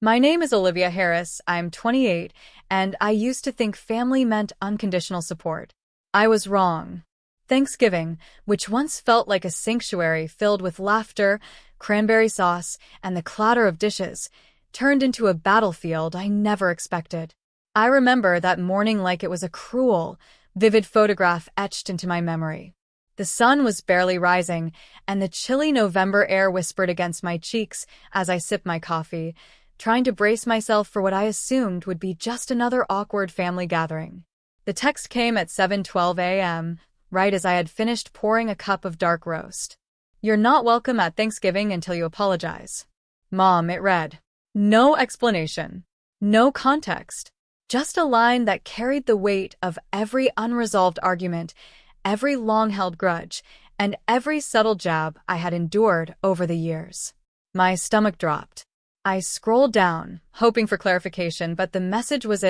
My name is Olivia Harris. I'm 28, and I used to think family meant unconditional support. I was wrong. Thanksgiving, which once felt like a sanctuary filled with laughter, cranberry sauce, and the clatter of dishes, turned into a battlefield I never expected. I remember that morning like it was a cruel, vivid photograph etched into my memory. The sun was barely rising, and the chilly November air whispered against my cheeks as I sipped my coffee, trying to brace myself for what I assumed would be just another awkward family gathering. The text came at 7:12 a.m., right as I had finished pouring a cup of dark roast. "You're not welcome at Thanksgiving until you apologize." Mom, it read. No explanation. No context. Just a line that carried the weight of every unresolved argument, every long-held grudge, and every subtle jab I had endured over the years. My stomach dropped. I scrolled down, hoping for clarification, but the message was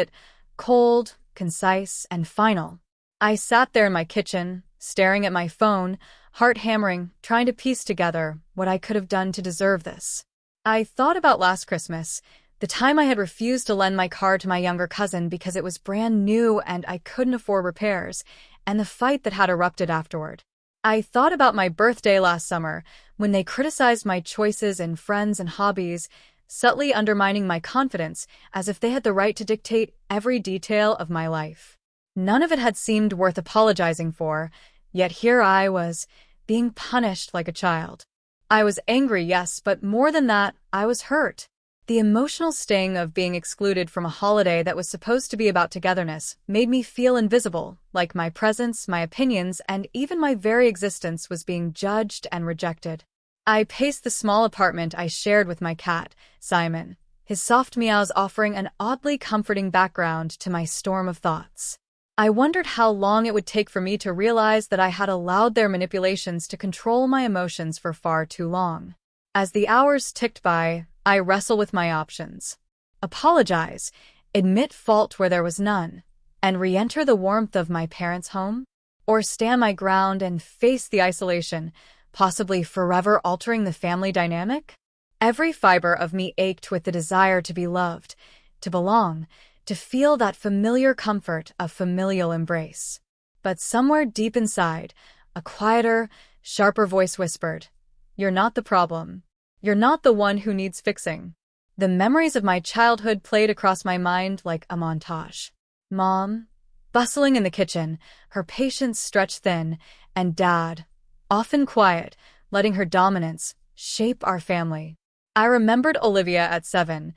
cold, concise, and final. I sat there in my kitchen, staring at my phone, heart hammering, trying to piece together what I could have done to deserve this. I thought about last Christmas, the time I had refused to lend my car to my younger cousin because it was brand new and I couldn't afford repairs, and the fight that had erupted afterward. I thought about my birthday last summer, when they criticized my choices in friends and hobbies, subtly undermining my confidence as if they had the right to dictate every detail of my life. None of it had seemed worth apologizing for, yet here I was, being punished like a child. I was angry, yes, but more than that, I was hurt. The emotional sting of being excluded from a holiday that was supposed to be about togetherness made me feel invisible, like my presence, my opinions, and even my very existence was being judged and rejected. I paced the small apartment I shared with my cat, Simon, his soft meows offering an oddly comforting background to my storm of thoughts. I wondered how long it would take for me to realize that I had allowed their manipulations to control my emotions for far too long. As the hours ticked by, I wrestled with my options. Apologize, admit fault where there was none, and re-enter the warmth of my parents' home? Or stand my ground and face the isolation, possibly forever altering the family dynamic? Every fiber of me ached with the desire to be loved, to belong, to feel that familiar comfort of familial embrace. But somewhere deep inside, a quieter, sharper voice whispered, "You're not the problem. You're not the one who needs fixing." The memories of my childhood played across my mind like a montage. Mom, bustling in the kitchen, her patience stretched thin, and Dad, often quiet, letting her dominance shape our family. I remembered Olivia at 7,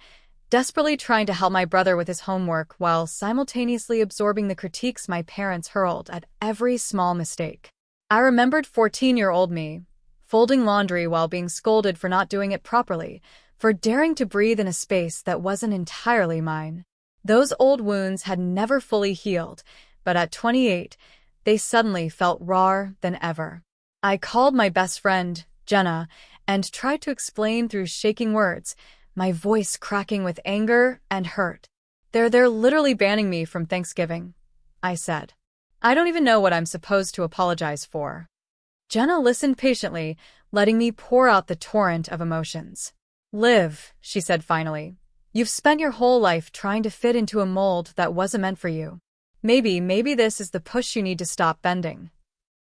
desperately trying to help my brother with his homework while simultaneously absorbing the critiques my parents hurled at every small mistake. I remembered 14-year-old me, folding laundry while being scolded for not doing it properly, for daring to breathe in a space that wasn't entirely mine. Those old wounds had never fully healed, but at 28, they suddenly felt rawer than ever. I called my best friend, Jenna, and tried to explain through shaking words, my voice cracking with anger and hurt. They're literally banning me from Thanksgiving," I said. "I don't even know what I'm supposed to apologize for." Jenna listened patiently, letting me pour out the torrent of emotions. "Liv," she said finally, "you've spent your whole life trying to fit into a mold that wasn't meant for you. Maybe this is the push you need to stop bending."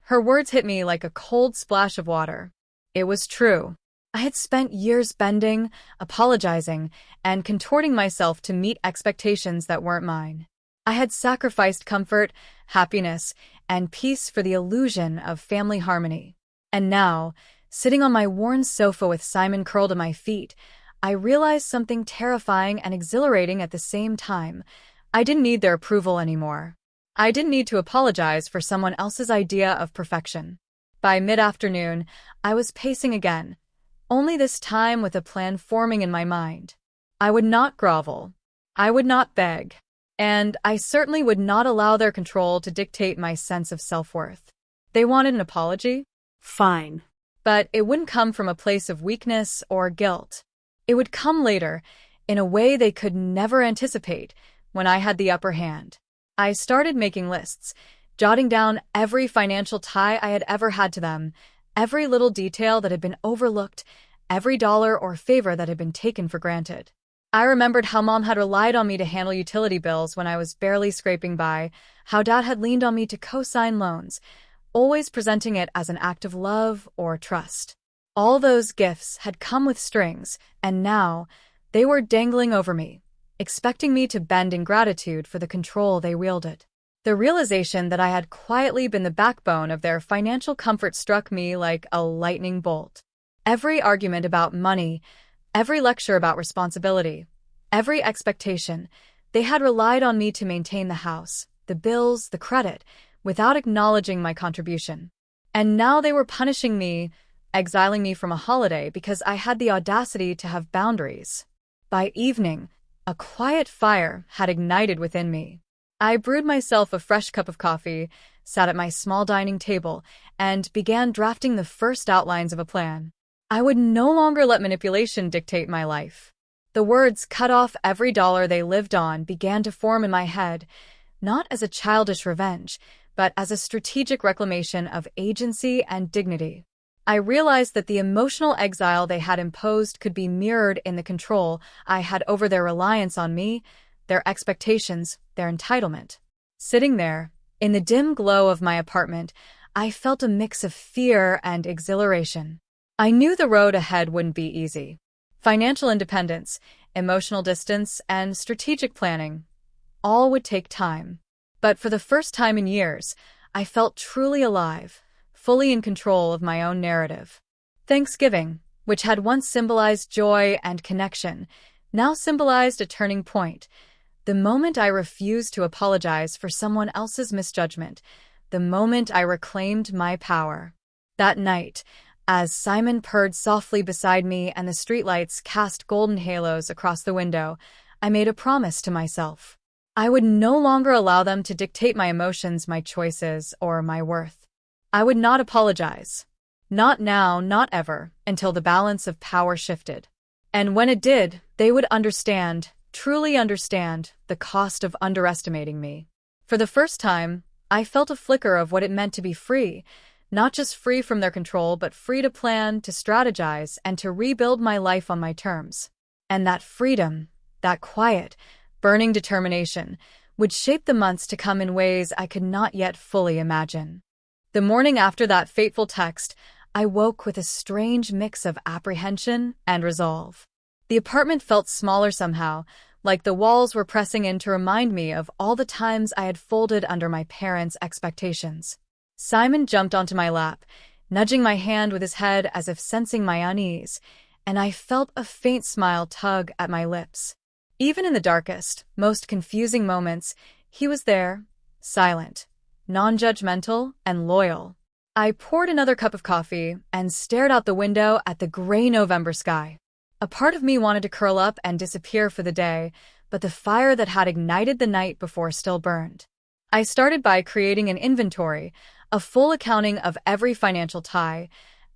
Her words hit me like a cold splash of water. It was true. I had spent years bending, apologizing, and contorting myself to meet expectations that weren't mine. I had sacrificed comfort, happiness, and peace for the illusion of family harmony. And now, sitting on my worn sofa with Simon curled at my feet, I realized something terrifying and exhilarating at the same time. I didn't need their approval anymore. I didn't need to apologize for someone else's idea of perfection. By mid-afternoon, I was pacing again, only this time with a plan forming in my mind. I would not grovel. I would not beg. And I certainly would not allow their control to dictate my sense of self-worth. They wanted an apology? Fine. But it wouldn't come from a place of weakness or guilt. It would come later, in a way they could never anticipate, when I had the upper hand. I started making lists, jotting down every financial tie I had ever had to them, every little detail that had been overlooked, every dollar or favor that had been taken for granted. I remembered how Mom had relied on me to handle utility bills when I was barely scraping by, how Dad had leaned on me to co-sign loans, always presenting it as an act of love or trust. All those gifts had come with strings, and now they were dangling over me, expecting me to bend in gratitude for the control they wielded. The realization that I had quietly been the backbone of their financial comfort struck me like a lightning bolt. Every argument about money, every lecture about responsibility, every expectation, they had relied on me to maintain the house, the bills, the credit, without acknowledging my contribution. And now they were punishing me, exiling me from a holiday because I had the audacity to have boundaries. By evening, a quiet fire had ignited within me. I brewed myself a fresh cup of coffee, sat at my small dining table, and began drafting the first outlines of a plan. I would no longer let manipulation dictate my life. The words "cut off every dollar they lived on" began to form in my head, not as a childish revenge, but as a strategic reclamation of agency and dignity. I realized that the emotional exile they had imposed could be mirrored in the control I had over their reliance on me, their expectations, their entitlement. Sitting there, in the dim glow of my apartment, I felt a mix of fear and exhilaration. I knew the road ahead wouldn't be easy. Financial independence, emotional distance, and strategic planning all would take time. But for the first time in years, I felt truly alive, fully in control of my own narrative. Thanksgiving, which had once symbolized joy and connection, now symbolized a turning point. The moment I refused to apologize for someone else's misjudgment, the moment I reclaimed my power. That night, as Simon purred softly beside me and the streetlights cast golden halos across the window, I made a promise to myself. I would no longer allow them to dictate my emotions, my choices, or my worth. I would not apologize. Not now, not ever, until the balance of power shifted. And when it did, they would understand, truly understand, the cost of underestimating me. For the first time, I felt a flicker of what it meant to be free, not just free from their control, but free to plan, to strategize, and to rebuild my life on my terms. And that freedom, that quiet, burning determination, would shape the months to come in ways I could not yet fully imagine. The morning after that fateful text, I woke with a strange mix of apprehension and resolve. The apartment felt smaller somehow, like the walls were pressing in to remind me of all the times I had folded under my parents' expectations. Simon jumped onto my lap, nudging my hand with his head as if sensing my unease, and I felt a faint smile tug at my lips. Even in the darkest, most confusing moments, he was there, silent, non-judgmental, and loyal. I poured another cup of coffee and stared out the window at the gray November sky. A part of me wanted to curl up and disappear for the day, but the fire that had ignited the night before still burned. I started by creating an inventory, a full accounting of every financial tie,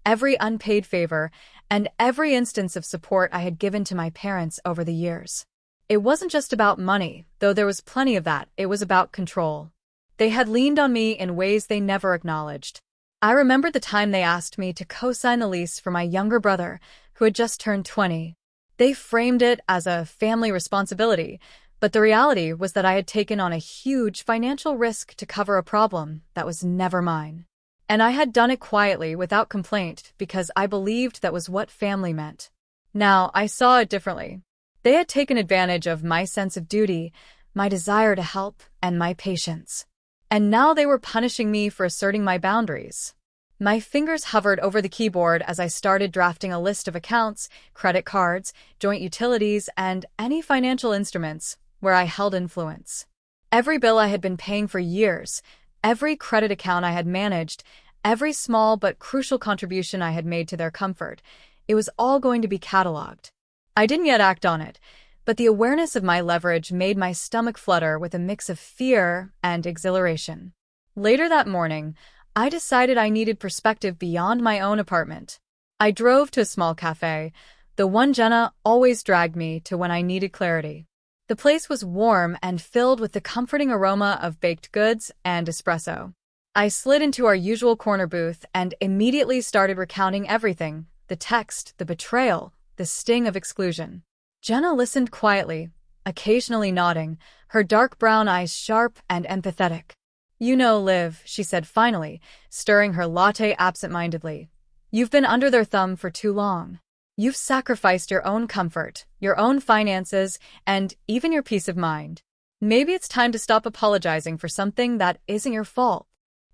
every unpaid favor, and every instance of support I had given to my parents over the years. It wasn't just about money, though there was plenty of that. It was about control. They had leaned on me in ways they never acknowledged. I remembered the time they asked me to co-sign the lease for my younger brother, who had just turned 20. They framed it as a family responsibility, but the reality was that I had taken on a huge financial risk to cover a problem that was never mine. And I had done it quietly, without complaint, because I believed that was what family meant. Now, I saw it differently. They had taken advantage of my sense of duty, my desire to help, and my patience. And now they were punishing me for asserting my boundaries. My fingers hovered over the keyboard as I started drafting a list of accounts, credit cards, joint utilities, and any financial instruments where I held influence. Every bill I had been paying for years, every credit account I had managed, every small but crucial contribution I had made to their comfort, it was all going to be cataloged. I didn't yet act on it, but the awareness of my leverage made my stomach flutter with a mix of fear and exhilaration. Later that morning, I decided I needed perspective beyond my own apartment. I drove to a small cafe, the one Jenna always dragged me to when I needed clarity. The place was warm and filled with the comforting aroma of baked goods and espresso. I slid into our usual corner booth and immediately started recounting everything: the text, the betrayal, the sting of exclusion. Jenna listened quietly, occasionally nodding, her dark brown eyes sharp and empathetic. "You know, Liv," she said finally, stirring her latte absent-mindedly. "You've been under their thumb for too long. You've sacrificed your own comfort, your own finances, and even your peace of mind. Maybe it's time to stop apologizing for something that isn't your fault."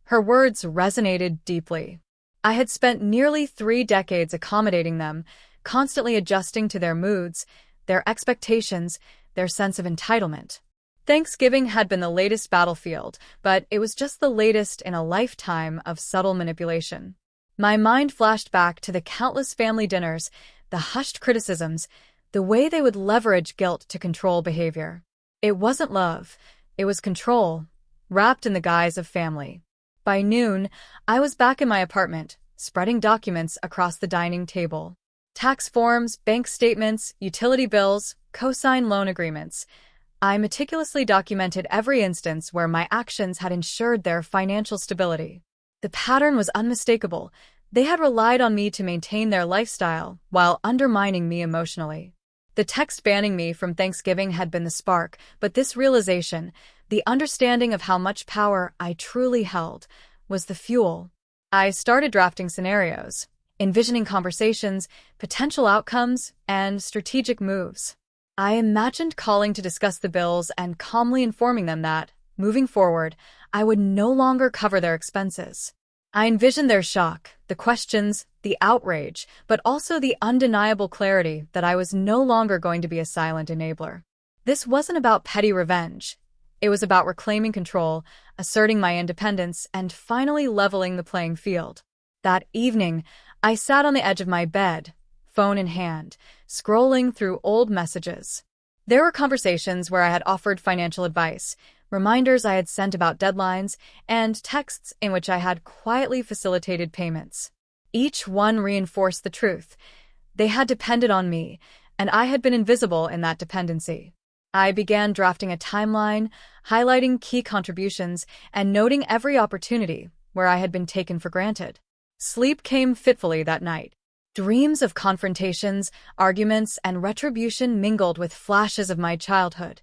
Her words resonated deeply. I had spent nearly 3 decades accommodating them, constantly adjusting to their moods, their expectations, their sense of entitlement. Thanksgiving had been the latest battlefield, but it was just the latest in a lifetime of subtle manipulation. My mind flashed back to the countless family dinners, the hushed criticisms, the way they would leverage guilt to control behavior. It wasn't love, it was control, wrapped in the guise of family. By noon, I was back in my apartment, spreading documents across the dining table. Tax forms, bank statements, utility bills, co-sign loan agreements. I meticulously documented every instance where my actions had ensured their financial stability. The pattern was unmistakable. They had relied on me to maintain their lifestyle while undermining me emotionally. The text banning me from Thanksgiving had been the spark, but this realization, the understanding of how much power I truly held, was the fuel. I started drafting scenarios, envisioning conversations, potential outcomes, and strategic moves. I imagined calling to discuss the bills and calmly informing them that, moving forward, I would no longer cover their expenses. I envisioned their shock, the questions, the outrage, but also the undeniable clarity that I was no longer going to be a silent enabler. This wasn't about petty revenge. It was about reclaiming control, asserting my independence, and finally leveling the playing field. That evening, I sat on the edge of my bed, phone in hand, scrolling through old messages. There were conversations where I had offered financial advice, reminders I had sent about deadlines, and texts in which I had quietly facilitated payments. Each one reinforced the truth. They had depended on me, and I had been invisible in that dependency. I began drafting a timeline, highlighting key contributions, and noting every opportunity where I had been taken for granted. Sleep came fitfully that night. Dreams of confrontations, arguments, and retribution mingled with flashes of my childhood.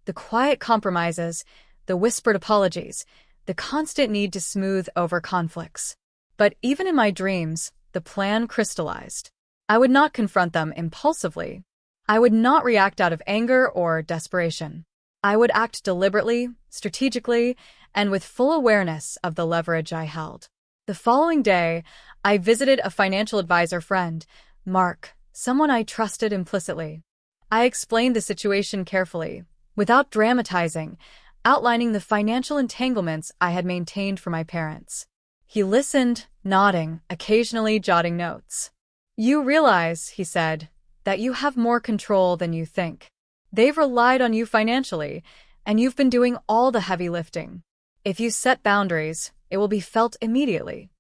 The quiet compromises, the whispered apologies, the constant need to smooth over conflicts. But even in my dreams, the plan crystallized. I would not confront them impulsively. I would not react out of anger or desperation. I would act deliberately, strategically, and with full awareness of the leverage I held. The following day, I visited a financial advisor friend, Mark, someone I trusted implicitly. I explained the situation carefully, without dramatizing, outlining the financial entanglements I had maintained for my parents. He listened, nodding, occasionally jotting notes. "You realize," he said, "that you have more control than you think. They've relied on you financially, and you've been doing all the heavy lifting. If you set boundaries, it will be felt immediately."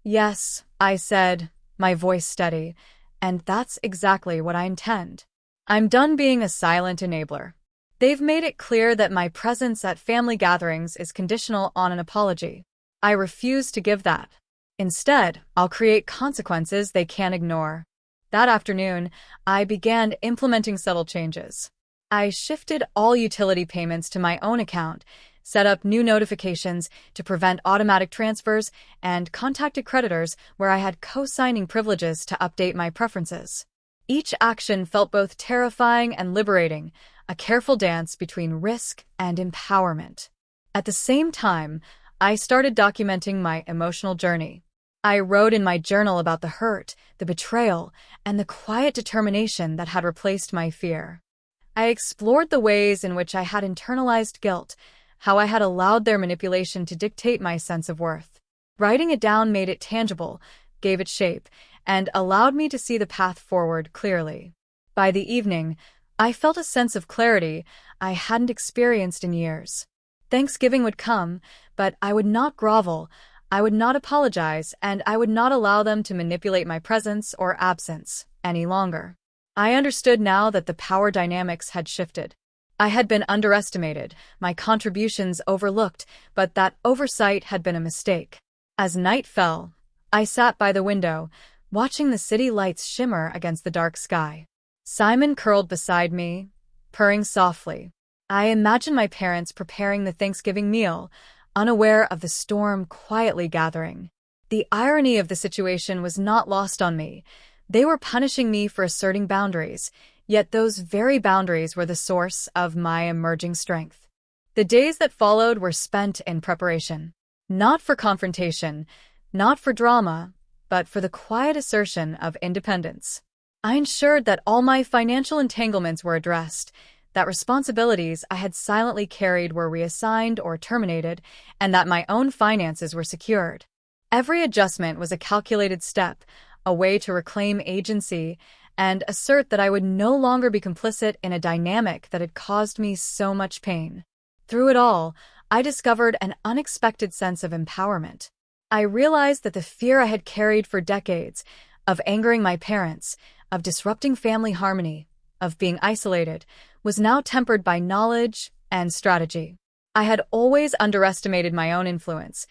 "Yes," I said, my voice steady, "and that's exactly what I intend. I'm done being a silent enabler. They've made it clear that my presence at family gatherings is conditional on an apology. I refuse to give that. Instead, I'll create consequences they can't ignore." That afternoon, I began implementing subtle changes. I shifted all utility payments to my own account, set up new notifications to prevent automatic transfers, and contacted creditors where I had co-signing privileges to update my preferences. Each action felt both terrifying and liberating, a careful dance between risk and empowerment. At the same time, I started documenting my emotional journey. I wrote in my journal about the hurt, the betrayal, and the quiet determination that had replaced my fear. I explored the ways in which I had internalized guilt, how I had allowed their manipulation to dictate my sense of worth. Writing it down made it tangible, gave it shape, and allowed me to see the path forward clearly. By the evening, I felt a sense of clarity I hadn't experienced in years. Thanksgiving would come, but I would not grovel, I would not apologize, and I would not allow them to manipulate my presence or absence any longer. I understood now that the power dynamics had shifted. I had been underestimated, my contributions overlooked, but that oversight had been a mistake. As night fell, I sat by the window, watching the city lights shimmer against the dark sky. Simon curled beside me, purring softly. I imagined my parents preparing the Thanksgiving meal, unaware of the storm quietly gathering. The irony of the situation was not lost on me. They were punishing me for asserting boundaries, yet those very boundaries were the source of my emerging strength. The days that followed were spent in preparation. Not for confrontation, not for drama, but for the quiet assertion of independence. I ensured that all my financial entanglements were addressed, that responsibilities I had silently carried were reassigned or terminated, and that my own finances were secured. Every adjustment was a calculated step, a way to reclaim agency and assert that I would no longer be complicit in a dynamic that had caused me so much pain. Through it all, I discovered an unexpected sense of empowerment. I realized that the fear I had carried for decades, of angering my parents, of disrupting family harmony, of being isolated, was now tempered by knowledge and strategy. I had always underestimated my own influence,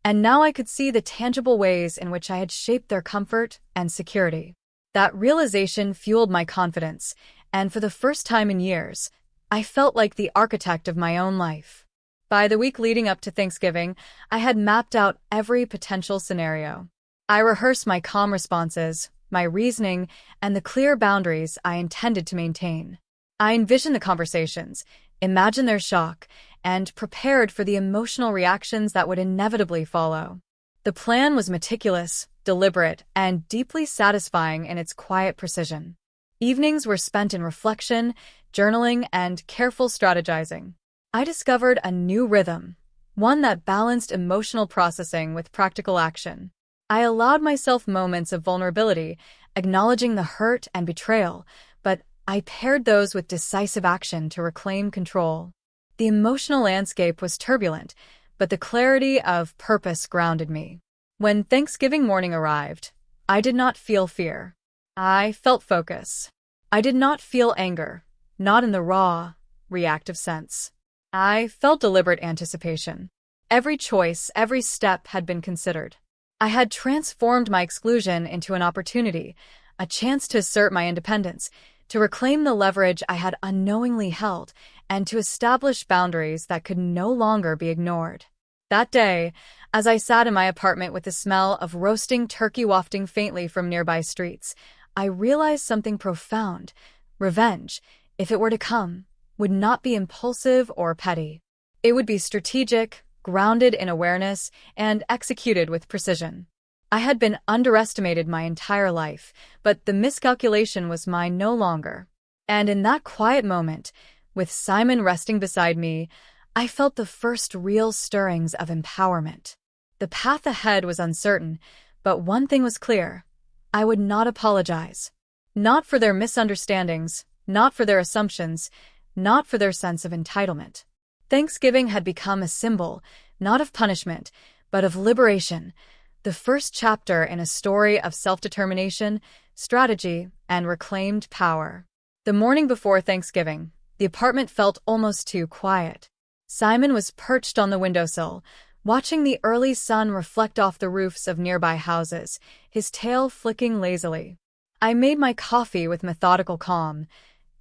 and now I could see the tangible ways in which I had shaped their comfort and security. That realization fueled my confidence, and for the first time in years, I felt like the architect of my own life. By the week leading up to Thanksgiving, I had mapped out every potential scenario. I rehearsed my calm responses, my reasoning, and the clear boundaries I intended to maintain. I envisioned the conversations, imagined their shock, and prepared for the emotional reactions that would inevitably follow. The plan was meticulous, deliberate, and deeply satisfying in its quiet precision. Evenings were spent in reflection, journaling, and careful strategizing. I discovered a new rhythm, one that balanced emotional processing with practical action. I allowed myself moments of vulnerability, acknowledging the hurt and betrayal, but I paired those with decisive action to reclaim control. The emotional landscape was turbulent, but the clarity of purpose grounded me. When Thanksgiving morning arrived, I did not feel fear. I felt focus. I did not feel anger, not in the raw, reactive sense. I felt deliberate anticipation. Every choice, every step had been considered. I had transformed my exclusion into an opportunity, a chance to assert my independence, to reclaim the leverage I had unknowingly held, and to establish boundaries that could no longer be ignored. That day, as I sat in my apartment with the smell of roasting turkey wafting faintly from nearby streets, I realized something profound. Revenge, if it were to come, would not be impulsive or petty. It would be strategic, grounded in awareness, and executed with precision. I had been underestimated my entire life, but the miscalculation was mine no longer. And in that quiet moment, with Simon resting beside me, I felt the first real stirrings of empowerment. The path ahead was uncertain, but one thing was clear. I would not apologize. Not for their misunderstandings, not for their assumptions, not for their sense of entitlement. Thanksgiving had become a symbol, not of punishment, but of liberation, the first chapter in a story of self-determination, strategy, and reclaimed power. The morning before Thanksgiving, the apartment felt almost too quiet. Simon was perched on the windowsill, watching the early sun reflect off the roofs of nearby houses, his tail flicking lazily. I made my coffee with methodical calm,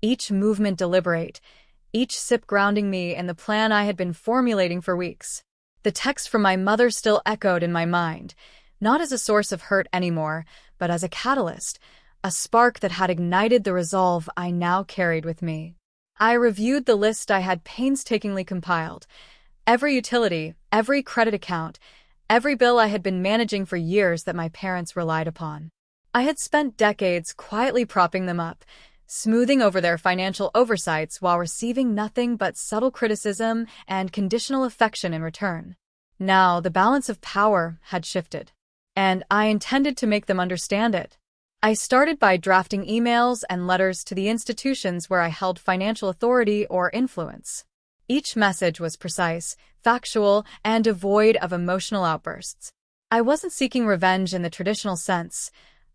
each movement deliberate, each sip grounding me in the plan I had been formulating for weeks. The text from my mother still echoed in my mind, not as a source of hurt anymore, but as a catalyst, a spark that had ignited the resolve I now carried with me. I reviewed the list I had painstakingly compiled. Every utility, every credit account, every bill I had been managing for years that my parents relied upon. I had spent decades quietly propping them up, smoothing over their financial oversights while receiving nothing but subtle criticism and conditional affection in return. Now, the balance of power had shifted, and I intended to make them understand it. I started by drafting emails and letters to the institutions where I held financial authority or influence. Each message was precise, factual, and devoid of emotional outbursts. I wasn't seeking revenge in the traditional sense.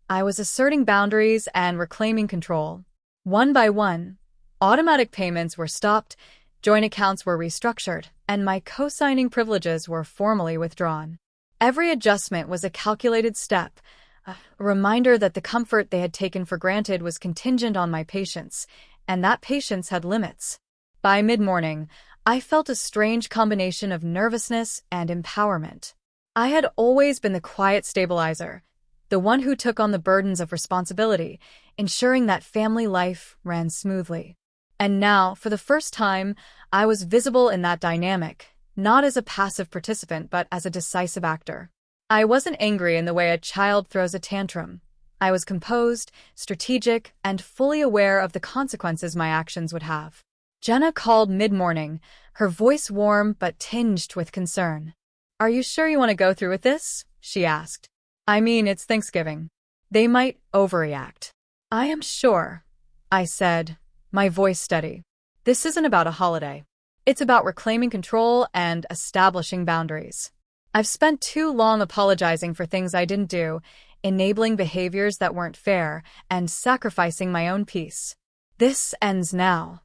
I was asserting boundaries and reclaiming control. One by one, automatic payments were stopped, joint accounts were restructured, and my co-signing privileges were formally withdrawn. Every adjustment was a calculated step, a reminder that the comfort they had taken for granted was contingent on my patience, and that patience had limits. By mid-morning, I felt a strange combination of nervousness and empowerment. I had always been the quiet stabilizer, the one who took on the burdens of responsibility, ensuring that family life ran smoothly. And now, for the first time, I was visible in that dynamic, not as a passive participant but as a decisive actor. I wasn't angry in the way a child throws a tantrum. I was composed, strategic, and fully aware of the consequences my actions would have. Jenna called mid-morning, her voice warm but tinged with concern. "Are you sure you want to go through with this?" she asked. "I mean, it's Thanksgiving. They might overreact." "I am sure," I said, my voice steady. "This isn't about a holiday. It's about reclaiming control and establishing boundaries. I've spent too long apologizing for things I didn't do, enabling behaviors that weren't fair, and sacrificing my own peace. This ends now."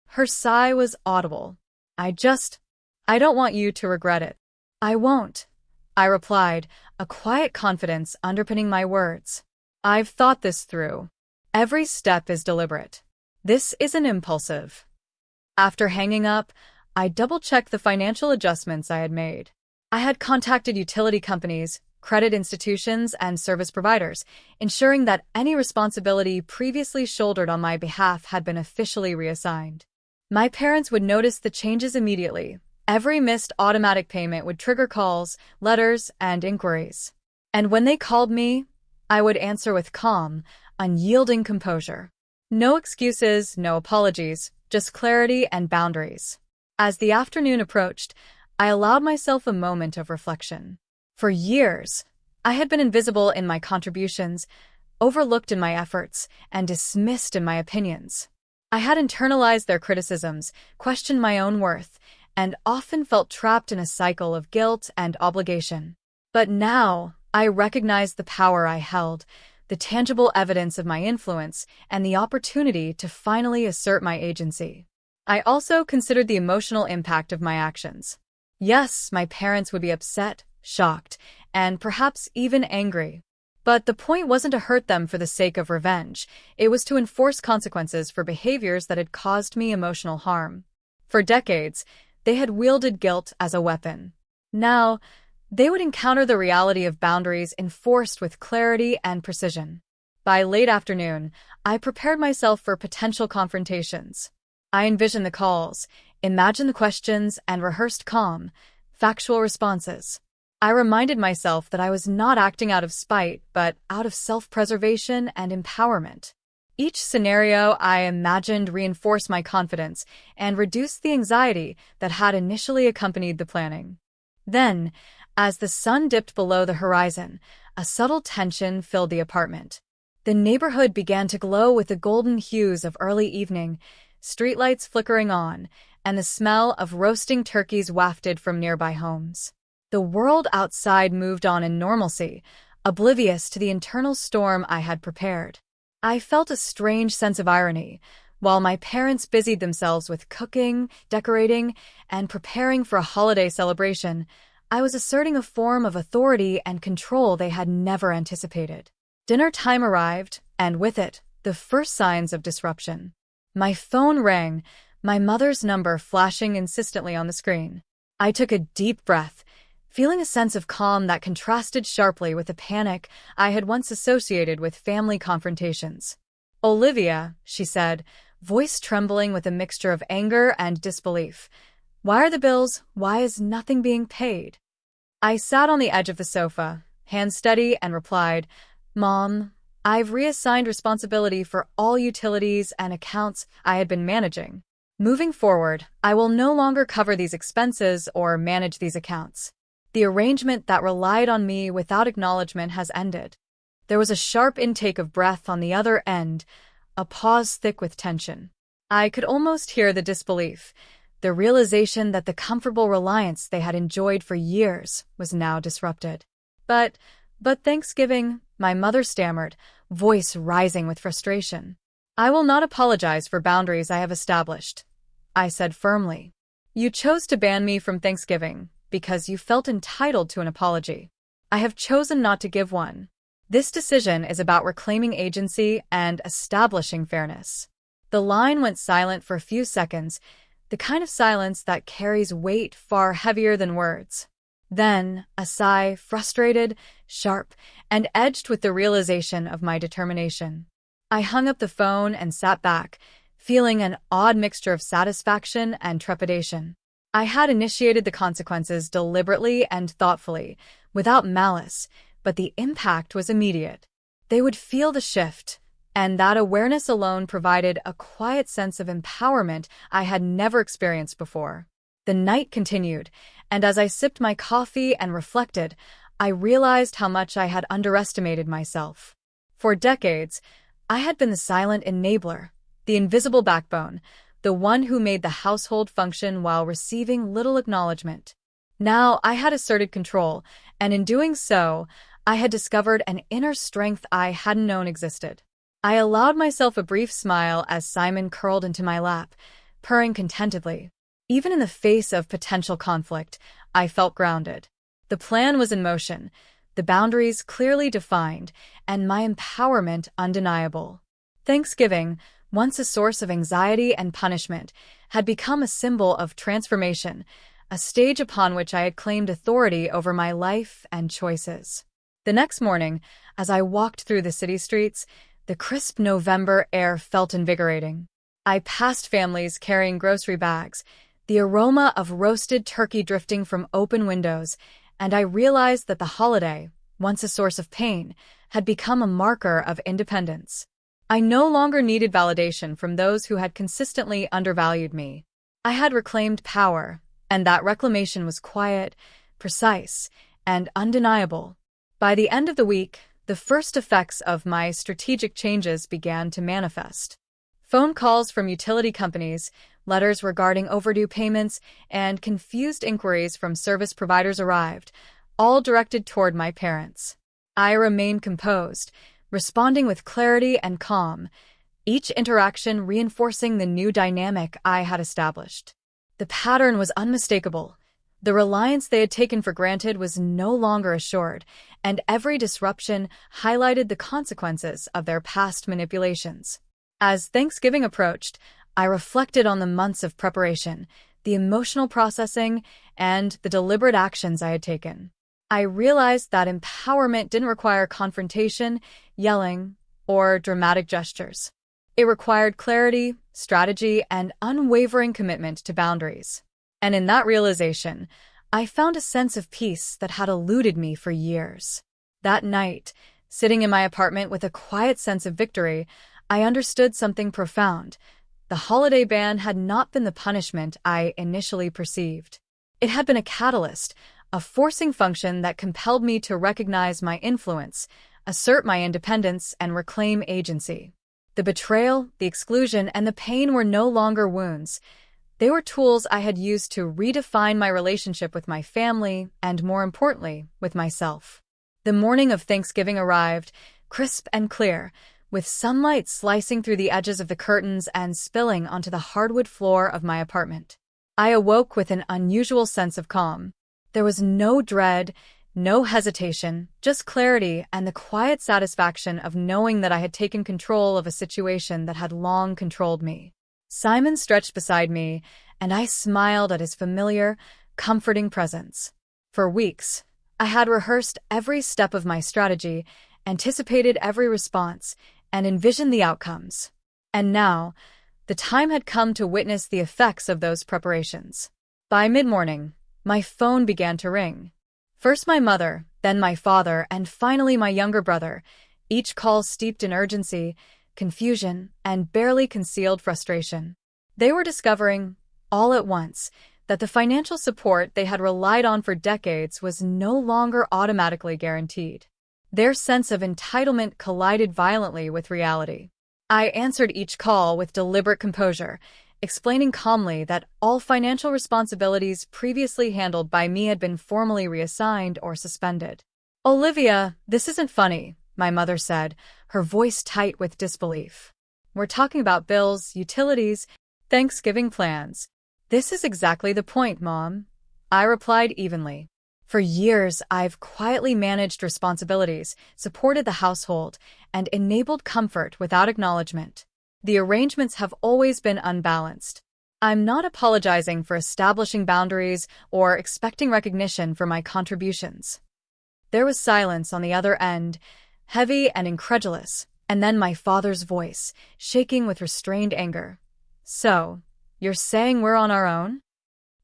Her sigh was audible. I don't want you to regret it." "I won't," I replied, a quiet confidence underpinning my words. "I've thought this through. Every step is deliberate. This isn't impulsive." After hanging up, I double-checked the financial adjustments I had made. I had contacted utility companies, credit institutions, and service providers, ensuring that any responsibility previously shouldered on my behalf had been officially reassigned. My parents would notice the changes immediately. Every missed automatic payment would trigger calls, letters, and inquiries. And when they called me, I would answer with calm, unyielding composure. No excuses, no apologies, just clarity and boundaries. As the afternoon approached, I allowed myself a moment of reflection. For years, I had been invisible in my contributions, overlooked in my efforts, and dismissed in my opinions. I had internalized their criticisms, questioned my own worth, and often felt trapped in a cycle of guilt and obligation. But now, I recognized the power I held, the tangible evidence of my influence, and the opportunity to finally assert my agency. I also considered the emotional impact of my actions. Yes, my parents would be upset, shocked, and perhaps even angry. But the point wasn't to hurt them for the sake of revenge. It was to enforce consequences for behaviors that had caused me emotional harm. For decades, they had wielded guilt as a weapon. Now, they would encounter the reality of boundaries enforced with clarity and precision. By late afternoon, I prepared myself for potential confrontations. I envisioned the calls, imagined the questions, and rehearsed calm, factual responses. I reminded myself that I was not acting out of spite, but out of self-preservation and empowerment. Each scenario I imagined reinforced my confidence and reduced the anxiety that had initially accompanied the planning. Then, as the sun dipped below the horizon, a subtle tension filled the apartment. The neighborhood began to glow with the golden hues of early evening, streetlights flickering on, and the smell of roasting turkeys wafted from nearby homes. The world outside moved on in normalcy, oblivious to the internal storm I had prepared. I felt a strange sense of irony. While my parents busied themselves with cooking, decorating, and preparing for a holiday celebration, I was asserting a form of authority and control they had never anticipated. Dinner time arrived, and with it, the first signs of disruption. My phone rang, my mother's number flashing insistently on the screen. I took a deep breath, feeling a sense of calm that contrasted sharply with the panic I had once associated with family confrontations. "Olivia," she said, voice trembling with a mixture of anger and disbelief. "Why are the bills? Why is nothing being paid?" I sat on the edge of the sofa, hands steady, and replied, "Mom, I've reassigned responsibility for all utilities and accounts I had been managing. Moving forward, I will no longer cover these expenses or manage these accounts. The arrangement that relied on me without acknowledgement has ended." There was a sharp intake of breath on the other end, a pause thick with tension. I could almost hear the disbelief, the realization that the comfortable reliance they had enjoyed for years was now disrupted. But Thanksgiving," my mother stammered, voice rising with frustration. "I will not apologize for boundaries I have established," I said firmly. "You chose to ban me from Thanksgiving because you felt entitled to an apology. I have chosen not to give one. This decision is about reclaiming agency and establishing fairness. The line went silent for a few seconds, the kind of silence that carries weight far heavier than words. Then, a sigh, frustrated, sharp, and edged with the realization of my determination. I hung up the phone and sat back, feeling an odd mixture of satisfaction and trepidation. I had initiated the consequences deliberately and thoughtfully, without malice, but the impact was immediate. They would feel the shift, and that awareness alone provided a quiet sense of empowerment I had never experienced before. The night continued, and as I sipped my coffee and reflected, I realized how much I had underestimated myself. For decades, I had been the silent enabler, the invisible backbone, the one who made the household function while receiving little acknowledgment. Now I had asserted control, and in doing so, I had discovered an inner strength I hadn't known existed. I allowed myself a brief smile as Simon curled into my lap, purring contentedly. Even in the face of potential conflict, I felt grounded. The plan was in motion, the boundaries clearly defined, and my empowerment undeniable. Thanksgiving, once a source of anxiety and punishment, had become a symbol of transformation, a stage upon which I had claimed authority over my life and choices. The next morning, as I walked through the city streets, the crisp November air felt invigorating. I passed families carrying grocery bags, the aroma of roasted turkey drifting from open windows, and I realized that the holiday, once a source of pain, had become a marker of independence. I no longer needed validation from those who had consistently undervalued me. I had reclaimed power, and that reclamation was quiet, precise, and undeniable. By the end of the week, the first effects of my strategic changes began to manifest. Phone calls from utility companies, letters regarding overdue payments, and confused inquiries from service providers arrived, all directed toward my parents. I remained composed, responding with clarity and calm, each interaction reinforcing the new dynamic I had established. The pattern was unmistakable. The reliance they had taken for granted was no longer assured, and every disruption highlighted the consequences of their past manipulations. As Thanksgiving approached, I reflected on the months of preparation, the emotional processing, and the deliberate actions I had taken. I realized that empowerment didn't require confrontation, yelling, or dramatic gestures. It required clarity, strategy, and unwavering commitment to boundaries. And in that realization, I found a sense of peace that had eluded me for years. That night, sitting in my apartment with a quiet sense of victory, I understood something profound. The holiday ban had not been the punishment I initially perceived. It had been a catalyst, a forcing function that compelled me to recognize my influence, assert my independence, and reclaim agency. The betrayal, the exclusion, and the pain were no longer wounds. They were tools I had used to redefine my relationship with my family and, more importantly, with myself. The morning of Thanksgiving arrived, crisp and clear, with sunlight slicing through the edges of the curtains and spilling onto the hardwood floor of my apartment. I awoke with an unusual sense of calm. There was no dread, no hesitation, just clarity and the quiet satisfaction of knowing that I had taken control of a situation that had long controlled me. Simon stretched beside me, and I smiled at his familiar, comforting presence. For weeks, I had rehearsed every step of my strategy, anticipated every response, and envisioned the outcomes. And now, the time had come to witness the effects of those preparations. By mid-morning, my phone began to ring. First my mother, then my father, and finally my younger brother, each call steeped in urgency, confusion, and barely concealed frustration. They were discovering, all at once, that the financial support they had relied on for decades was no longer automatically guaranteed. Their sense of entitlement collided violently with reality. I answered each call with deliberate composure, explaining calmly that all financial responsibilities previously handled by me had been formally reassigned or suspended. "Olivia, this isn't funny," my mother said, her voice tight with disbelief. "We're talking about bills, utilities, Thanksgiving plans." "This is exactly the point, Mom," I replied evenly. For years, I've quietly managed responsibilities, supported the household, and enabled comfort without acknowledgement. The arrangements have always been unbalanced. I'm not apologizing for establishing boundaries or expecting recognition for my contributions. There was silence on the other end, heavy and incredulous, and then my father's voice, shaking with restrained anger. "So, you're saying we're on our own?"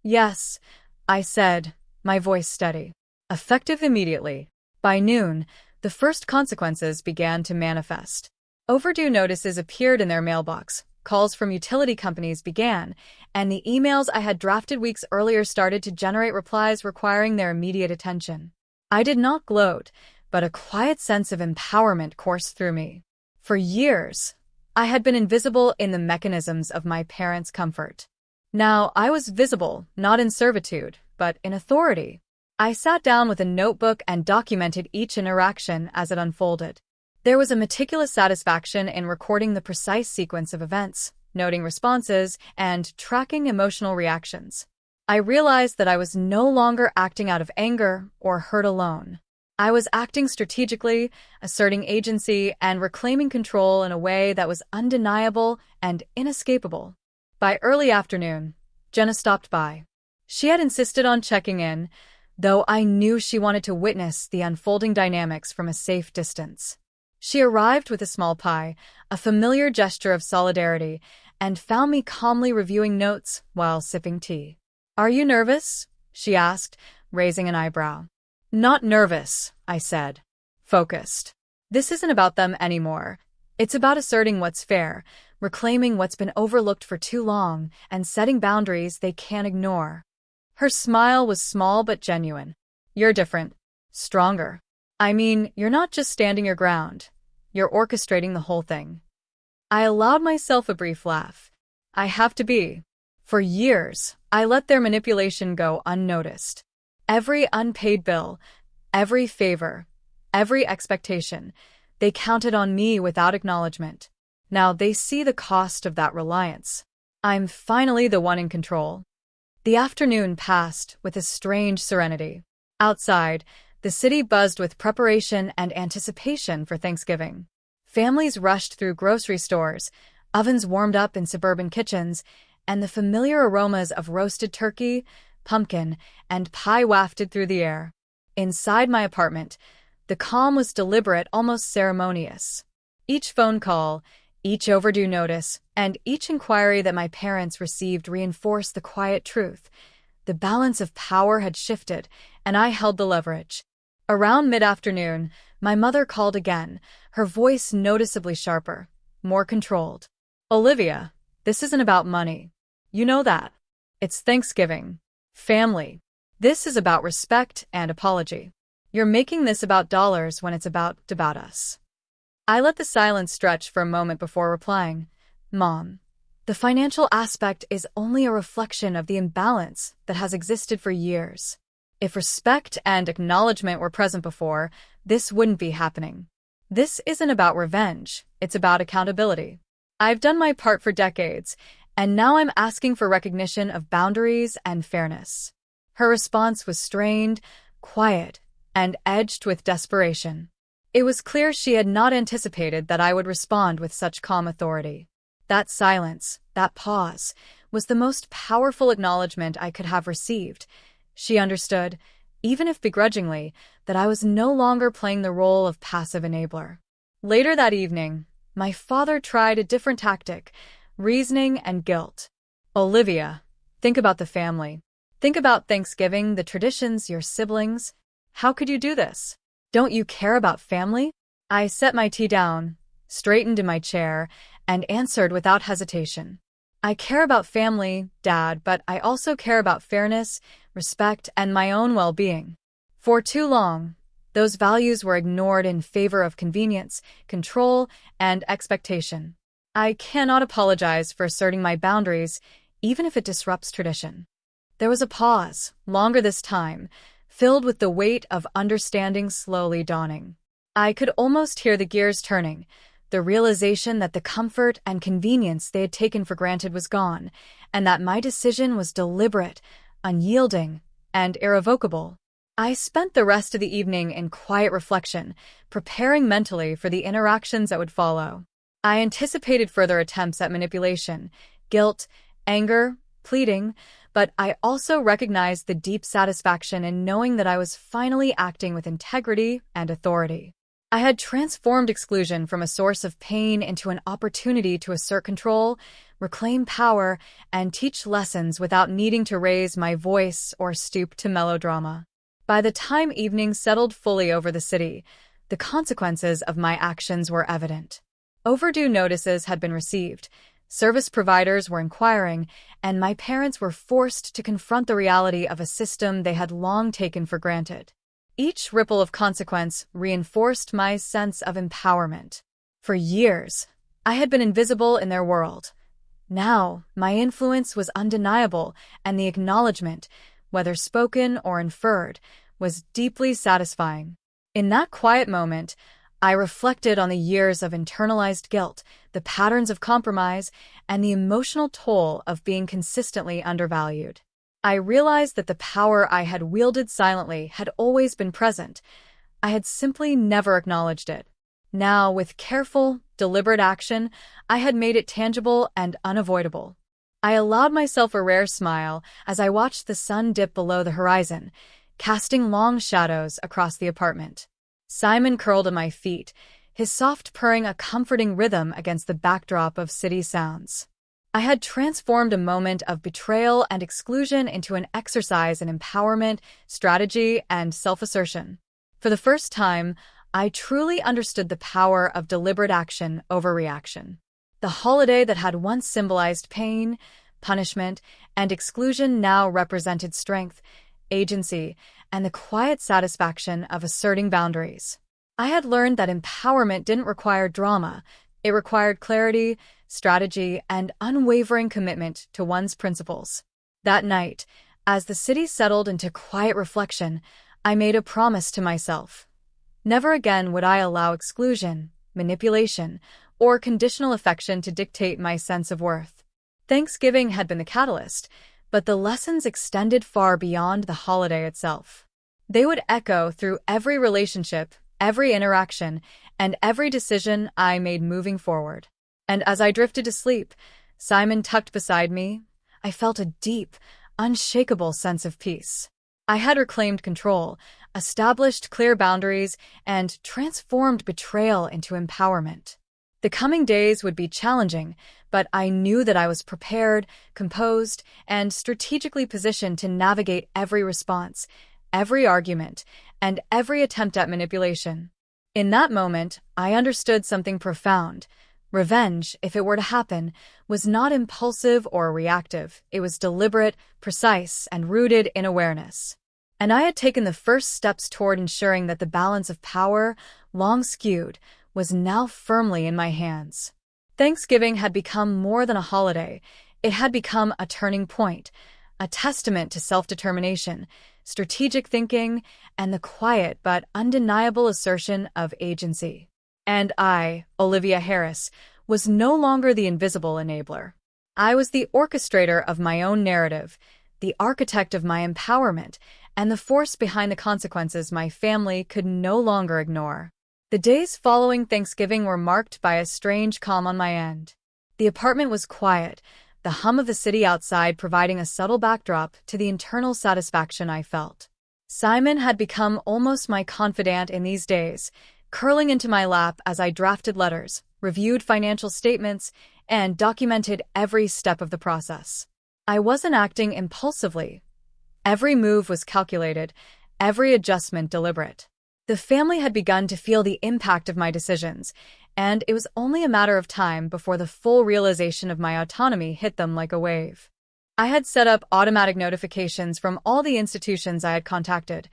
"Yes," I said, my voice steady. Effective immediately. By noon, the first consequences began to manifest. Overdue notices appeared in their mailbox, calls from utility companies began, and the emails I had drafted weeks earlier started to generate replies requiring their immediate attention. I did not gloat, but a quiet sense of empowerment coursed through me. For years, I had been invisible in the mechanisms of my parents' comfort. Now I was visible, not in servitude, but in authority. I sat down with a notebook and documented each interaction as it unfolded. There was a meticulous satisfaction in recording the precise sequence of events, noting responses, and tracking emotional reactions. I realized that I was no longer acting out of anger or hurt alone. I was acting strategically, asserting agency, and reclaiming control in a way that was undeniable and inescapable. By early afternoon, Jenna stopped by. She had insisted on checking in, though I knew she wanted to witness the unfolding dynamics from a safe distance. She arrived with a small pie, a familiar gesture of solidarity, and found me calmly reviewing notes while sipping tea. "Are you nervous?" she asked, raising an eyebrow. "Not nervous," I said. Focused. This isn't about them anymore. It's about asserting what's fair, reclaiming what's been overlooked for too long, and setting boundaries they can't ignore. Her smile was small but genuine. "You're different. Stronger. I mean, you're not just standing your ground. You're orchestrating the whole thing." I allowed myself a brief laugh. I have to be. For years, I let their manipulation go unnoticed. Every unpaid bill, every favor, every expectation, they counted on me without acknowledgement. Now they see the cost of that reliance. I'm finally the one in control. The afternoon passed with a strange serenity. Outside, the city buzzed with preparation and anticipation for Thanksgiving. Families rushed through grocery stores, ovens warmed up in suburban kitchens, and the familiar aromas of roasted turkey, pumpkin, and pie wafted through the air. Inside my apartment, the calm was deliberate, almost ceremonious. Each phone call, each overdue notice, and each inquiry that my parents received reinforced the quiet truth. The balance of power had shifted, and I held the leverage. Around mid-afternoon, my mother called again, her voice noticeably sharper, more controlled. "Olivia, this isn't about money. You know that. It's Thanksgiving. Family. This is about respect and apology. You're making this about dollars when it's about us." I let the silence stretch for a moment before replying. "Mom, the financial aspect is only a reflection of the imbalance that has existed for years. If respect and acknowledgement were present before, this wouldn't be happening. This isn't about revenge, it's about accountability. I've done my part for decades, and now I'm asking for recognition of boundaries and fairness." Her response was strained, quiet, and edged with desperation. It was clear she had not anticipated that I would respond with such calm authority. That silence, that pause, was the most powerful acknowledgement I could have received. She understood, even if begrudgingly, that I was no longer playing the role of passive enabler. Later that evening, my father tried a different tactic, reasoning and guilt. "Olivia, think about the family. Think about Thanksgiving, the traditions, your siblings. How could you do this? Don't you care about family?" I set my tea down, straightened in my chair, and answered without hesitation. "I care about family, Dad, but I also care about fairness, respect, and my own well-being. For too long, those values were ignored in favor of convenience, control, and expectation. I cannot apologize for asserting my boundaries, even if it disrupts tradition." There was a pause, longer this time, filled with the weight of understanding slowly dawning. I could almost hear the gears turning, the realization that the comfort and convenience they had taken for granted was gone, and that my decision was deliberate, unyielding, and irrevocable. I spent the rest of the evening in quiet reflection, preparing mentally for the interactions that would follow. I anticipated further attempts at manipulation, guilt, anger, pleading, but I also recognized the deep satisfaction in knowing that I was finally acting with integrity and authority. I had transformed exclusion from a source of pain into an opportunity to assert control, reclaim power, and teach lessons without needing to raise my voice or stoop to melodrama. By the time evening settled fully over the city, the consequences of my actions were evident. Overdue notices had been received, service providers were inquiring, and my parents were forced to confront the reality of a system they had long taken for granted. Each ripple of consequence reinforced my sense of empowerment. For years, I had been invisible in their world. Now, my influence was undeniable, and the acknowledgment, whether spoken or inferred, was deeply satisfying. In that quiet moment, I reflected on the years of internalized guilt, the patterns of compromise, and the emotional toll of being consistently undervalued. I realized that the power I had wielded silently had always been present. I had simply never acknowledged it. Now, with careful, deliberate action, I had made it tangible and unavoidable. I allowed myself a rare smile as I watched the sun dip below the horizon, casting long shadows across the apartment. Simon curled at my feet, his soft purring a comforting rhythm against the backdrop of city sounds. I had transformed a moment of betrayal and exclusion into an exercise in empowerment, strategy, and self-assertion. For the first time, I truly understood the power of deliberate action over reaction. The holiday that had once symbolized pain, punishment, and exclusion now represented strength, agency, and the quiet satisfaction of asserting boundaries. I had learned that empowerment didn't require drama. It required clarity, strategy, and unwavering commitment to one's principles. That night, as the city settled into quiet reflection, I made a promise to myself. Never again would I allow exclusion, manipulation, or conditional affection to dictate my sense of worth. Thanksgiving had been the catalyst, but the lessons extended far beyond the holiday itself. They would echo through every relationship, every interaction, and every decision I made moving forward. And as I drifted to sleep, Simon tucked beside me, I felt a deep, unshakable sense of peace. I had reclaimed control, established clear boundaries, and transformed betrayal into empowerment. The coming days would be challenging, but I knew that I was prepared, composed, and strategically positioned to navigate every response, every argument, and every attempt at manipulation. In that moment, I understood something profound. Revenge, if it were to happen, was not impulsive or reactive. It was deliberate, precise, and rooted in awareness. And I had taken the first steps toward ensuring that the balance of power, long skewed, was now firmly in my hands. Thanksgiving had become more than a holiday. It had become a turning point, a testament to self-determination, strategic thinking, and the quiet but undeniable assertion of agency. And I, Olivia Harris, was no longer the invisible enabler. I was the orchestrator of my own narrative, the architect of my empowerment, and the force behind the consequences my family could no longer ignore. The days following Thanksgiving were marked by a strange calm on my end. The apartment was quiet, the hum of the city outside providing a subtle backdrop to the internal satisfaction I felt. Simon had become almost my confidant in these days, curling into my lap as I drafted letters, reviewed financial statements, and documented every step of the process. I wasn't acting impulsively. Every move was calculated, every adjustment deliberate. The family had begun to feel the impact of my decisions, and it was only a matter of time before the full realization of my autonomy hit them like a wave. I had set up automatic notifications from all the institutions I had contacted.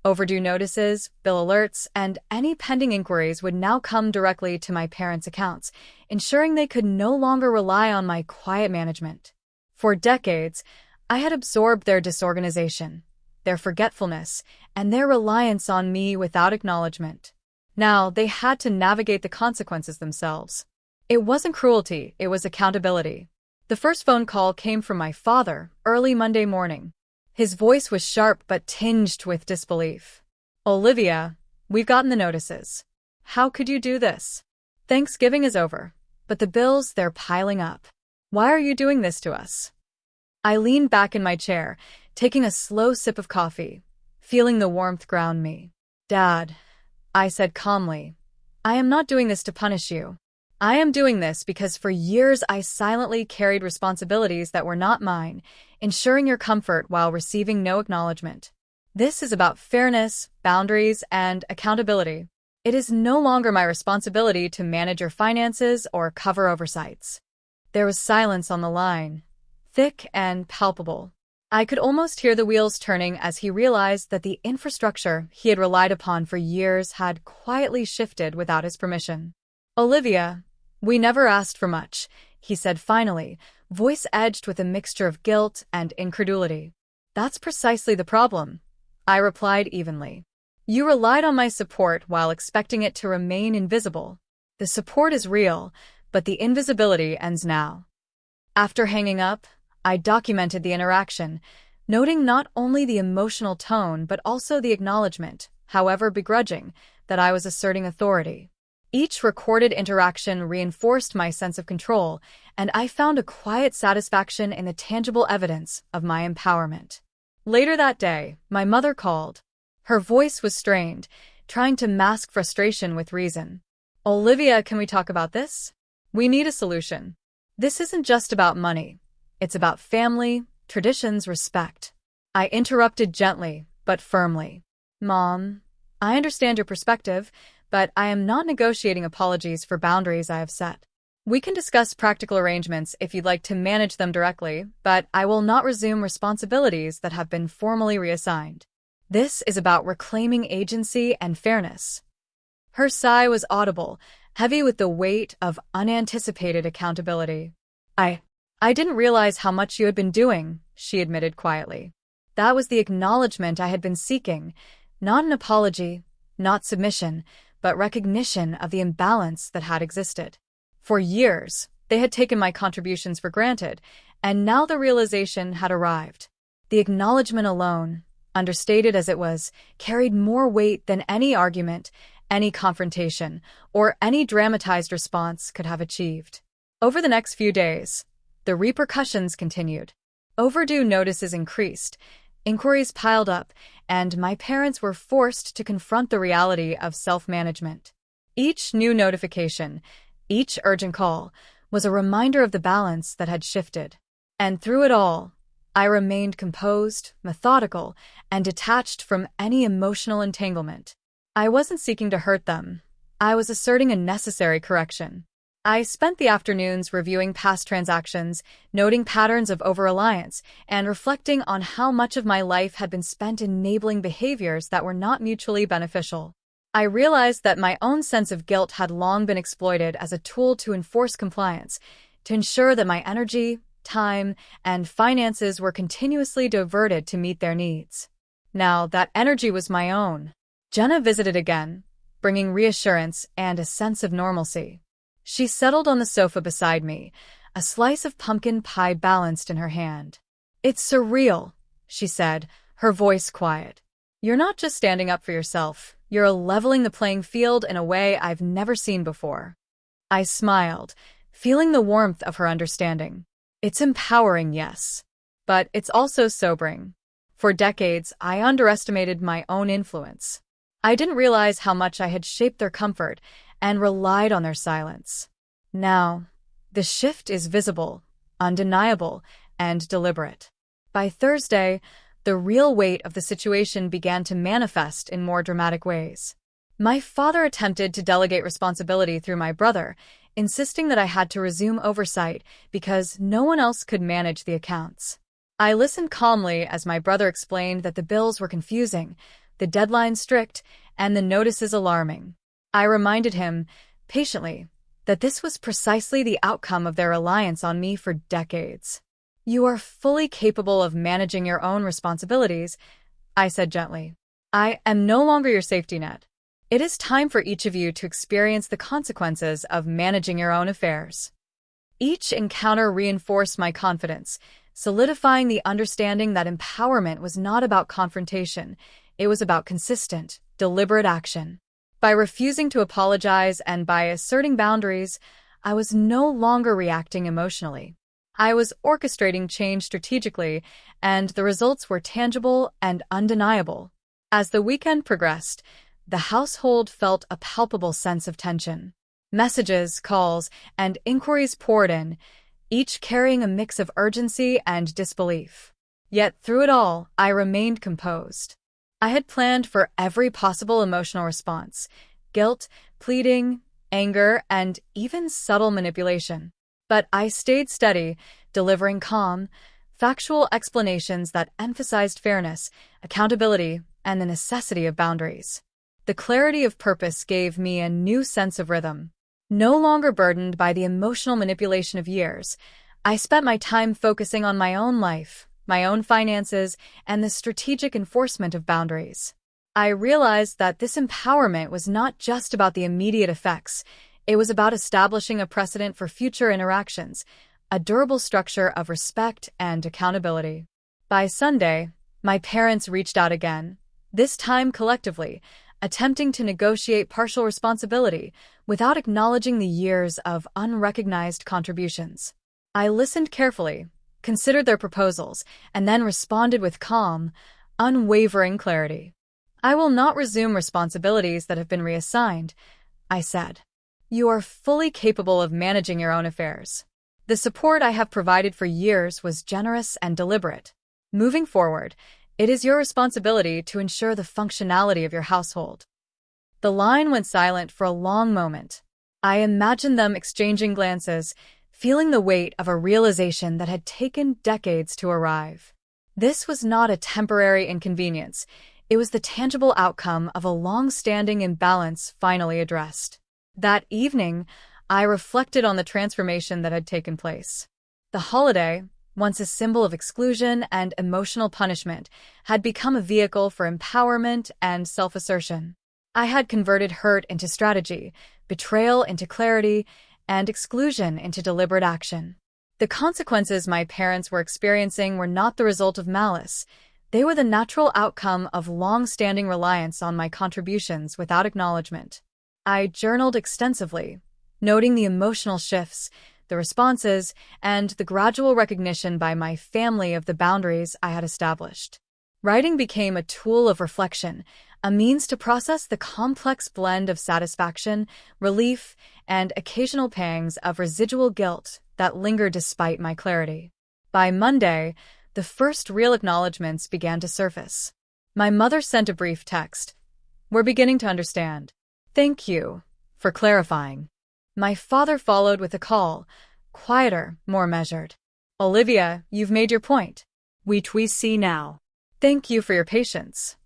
Overdue notices, bill alerts, and any pending inquiries would now come directly to my parents' accounts, ensuring they could no longer rely on my quiet management. For decades, I had absorbed their disorganization, their forgetfulness, and their reliance on me without acknowledgment. Now, they had to navigate the consequences themselves. It wasn't cruelty, it was accountability. The first phone call came from my father, early Monday morning. His voice was sharp but tinged with disbelief. Olivia, we've gotten the notices. How could you do this? Thanksgiving is over, but the bills, they're piling up. Why are you doing this to us? I leaned back in my chair, taking a slow sip of coffee, feeling the warmth ground me. Dad, I said calmly, I am not doing this to punish you. I am doing this because for years I silently carried responsibilities that were not mine, ensuring your comfort while receiving no acknowledgement. This is about fairness, boundaries, and accountability. It is no longer my responsibility to manage your finances or cover oversights. There was silence on the line, thick and palpable. I could almost hear the wheels turning as he realized that the infrastructure he had relied upon for years had quietly shifted without his permission. Olivia, we never asked for much, he said finally, voice edged with a mixture of guilt and incredulity. That's precisely the problem, I replied evenly. You relied on my support while expecting it to remain invisible. The support is real, but the invisibility ends now. After hanging up, I documented the interaction, noting not only the emotional tone but also the acknowledgement, however begrudging, that I was asserting authority. Each recorded interaction reinforced my sense of control, and I found a quiet satisfaction in the tangible evidence of my empowerment. Later that day, my mother called. Her voice was strained, trying to mask frustration with reason. Olivia, can we talk about this? We need a solution. This isn't just about money. It's about family, traditions, respect. I interrupted gently, but firmly. Mom, I understand your perspective, but I am not negotiating apologies for boundaries I have set. We can discuss practical arrangements if you'd like to manage them directly, but I will not resume responsibilities that have been formally reassigned. This is about reclaiming agency and fairness. Her sigh was audible, heavy with the weight of unanticipated accountability. I didn't realize how much you had been doing, she admitted quietly. That was the acknowledgement I had been seeking, not an apology, not submission, but recognition of the imbalance that had existed. For years, they had taken my contributions for granted, and now the realization had arrived. The acknowledgement alone, understated as it was, carried more weight than any argument, any confrontation, or any dramatized response could have achieved. Over the next few days, the repercussions continued. Overdue notices increased, inquiries piled up, and my parents were forced to confront the reality of self-management. Each new notification, each urgent call, was a reminder of the balance that had shifted. And through it all, I remained composed, methodical, and detached from any emotional entanglement. I wasn't seeking to hurt them. I was asserting a necessary correction. I spent the afternoons reviewing past transactions, noting patterns of over-reliance, and reflecting on how much of my life had been spent enabling behaviors that were not mutually beneficial. I realized that my own sense of guilt had long been exploited as a tool to enforce compliance, to ensure that my energy, time, and finances were continuously diverted to meet their needs. Now that energy was my own. Jenna visited again, bringing reassurance and a sense of normalcy. She settled on the sofa beside me, a slice of pumpkin pie balanced in her hand. It's surreal, she said, her voice quiet. You're not just standing up for yourself, you're leveling the playing field in a way I've never seen before. I smiled, feeling the warmth of her understanding. It's empowering, yes, but it's also sobering. For decades, I underestimated my own influence. I didn't realize how much I had shaped their comfort and relied on their silence. Now, the shift is visible, undeniable, and deliberate. By Thursday, the real weight of the situation began to manifest in more dramatic ways. My father attempted to delegate responsibility through my brother, insisting that I had to resume oversight because no one else could manage the accounts. I listened calmly as my brother explained that the bills were confusing, the deadline strict, and the notices alarming. I reminded him, patiently, that this was precisely the outcome of their reliance on me for decades. You are fully capable of managing your own responsibilities, I said gently. I am no longer your safety net. It is time for each of you to experience the consequences of managing your own affairs. Each encounter reinforced my confidence, solidifying the understanding that empowerment was not about confrontation, it was about consistent, deliberate action. By refusing to apologize and by asserting boundaries, I was no longer reacting emotionally. I was orchestrating change strategically, and the results were tangible and undeniable. As the weekend progressed, the household felt a palpable sense of tension. Messages, calls, and inquiries poured in, each carrying a mix of urgency and disbelief. Yet through it all, I remained composed. I had planned for every possible emotional response: guilt, pleading, anger, and even subtle manipulation. But I stayed steady, delivering calm, factual explanations that emphasized fairness, accountability, and the necessity of boundaries. The clarity of purpose gave me a new sense of rhythm. No longer burdened by the emotional manipulation of years, I spent my time focusing on my own life, my own finances, and the strategic enforcement of boundaries. I realized that this empowerment was not just about the immediate effects, it was about establishing a precedent for future interactions, a durable structure of respect and accountability. By Sunday, my parents reached out again, this time collectively, attempting to negotiate partial responsibility without acknowledging the years of unrecognized contributions. I listened carefully, considered their proposals, and then responded with calm, unwavering clarity. "I will not resume responsibilities that have been reassigned," I said. "You are fully capable of managing your own affairs. The support I have provided for years was generous and deliberate. Moving forward, it is your responsibility to ensure the functionality of your household." The line went silent for a long moment. I imagined them exchanging glances, feeling the weight of a realization that had taken decades to arrive. This was not a temporary inconvenience. It was the tangible outcome of a long-standing imbalance finally addressed. That evening, I reflected on the transformation that had taken place. The holiday, once a symbol of exclusion and emotional punishment, had become a vehicle for empowerment and self-assertion. I had converted hurt into strategy, betrayal into clarity, and exclusion into deliberate action. The consequences my parents were experiencing were not the result of malice. They were the natural outcome of long-standing reliance on my contributions without acknowledgment. I journaled extensively, noting the emotional shifts, the responses, and the gradual recognition by my family of the boundaries I had established. Writing became a tool of reflection, a means to process the complex blend of satisfaction, relief, and occasional pangs of residual guilt that lingered despite my clarity. By Monday, the first real acknowledgments began to surface. My mother sent a brief text. "We're beginning to understand. Thank you for clarifying." My father followed with a call, quieter, more measured. "Olivia, you've made your point. We see now. Thank you for your patience."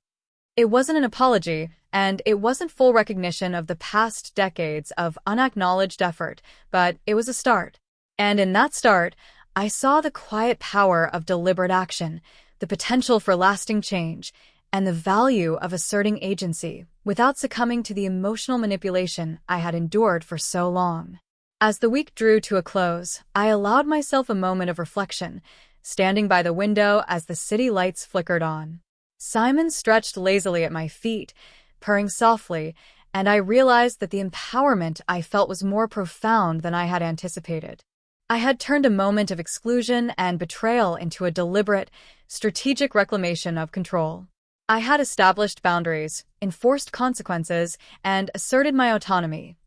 It wasn't an apology, and it wasn't full recognition of the past decades of unacknowledged effort, but it was a start. And in that start, I saw the quiet power of deliberate action, the potential for lasting change, and the value of asserting agency without succumbing to the emotional manipulation I had endured for so long. As the week drew to a close, I allowed myself a moment of reflection, standing by the window as the city lights flickered on. Simon stretched lazily at my feet, purring softly, and I realized that the empowerment I felt was more profound than I had anticipated. I had turned a moment of exclusion and betrayal into a deliberate, strategic reclamation of control. I had established boundaries, enforced consequences, and asserted my autonomy,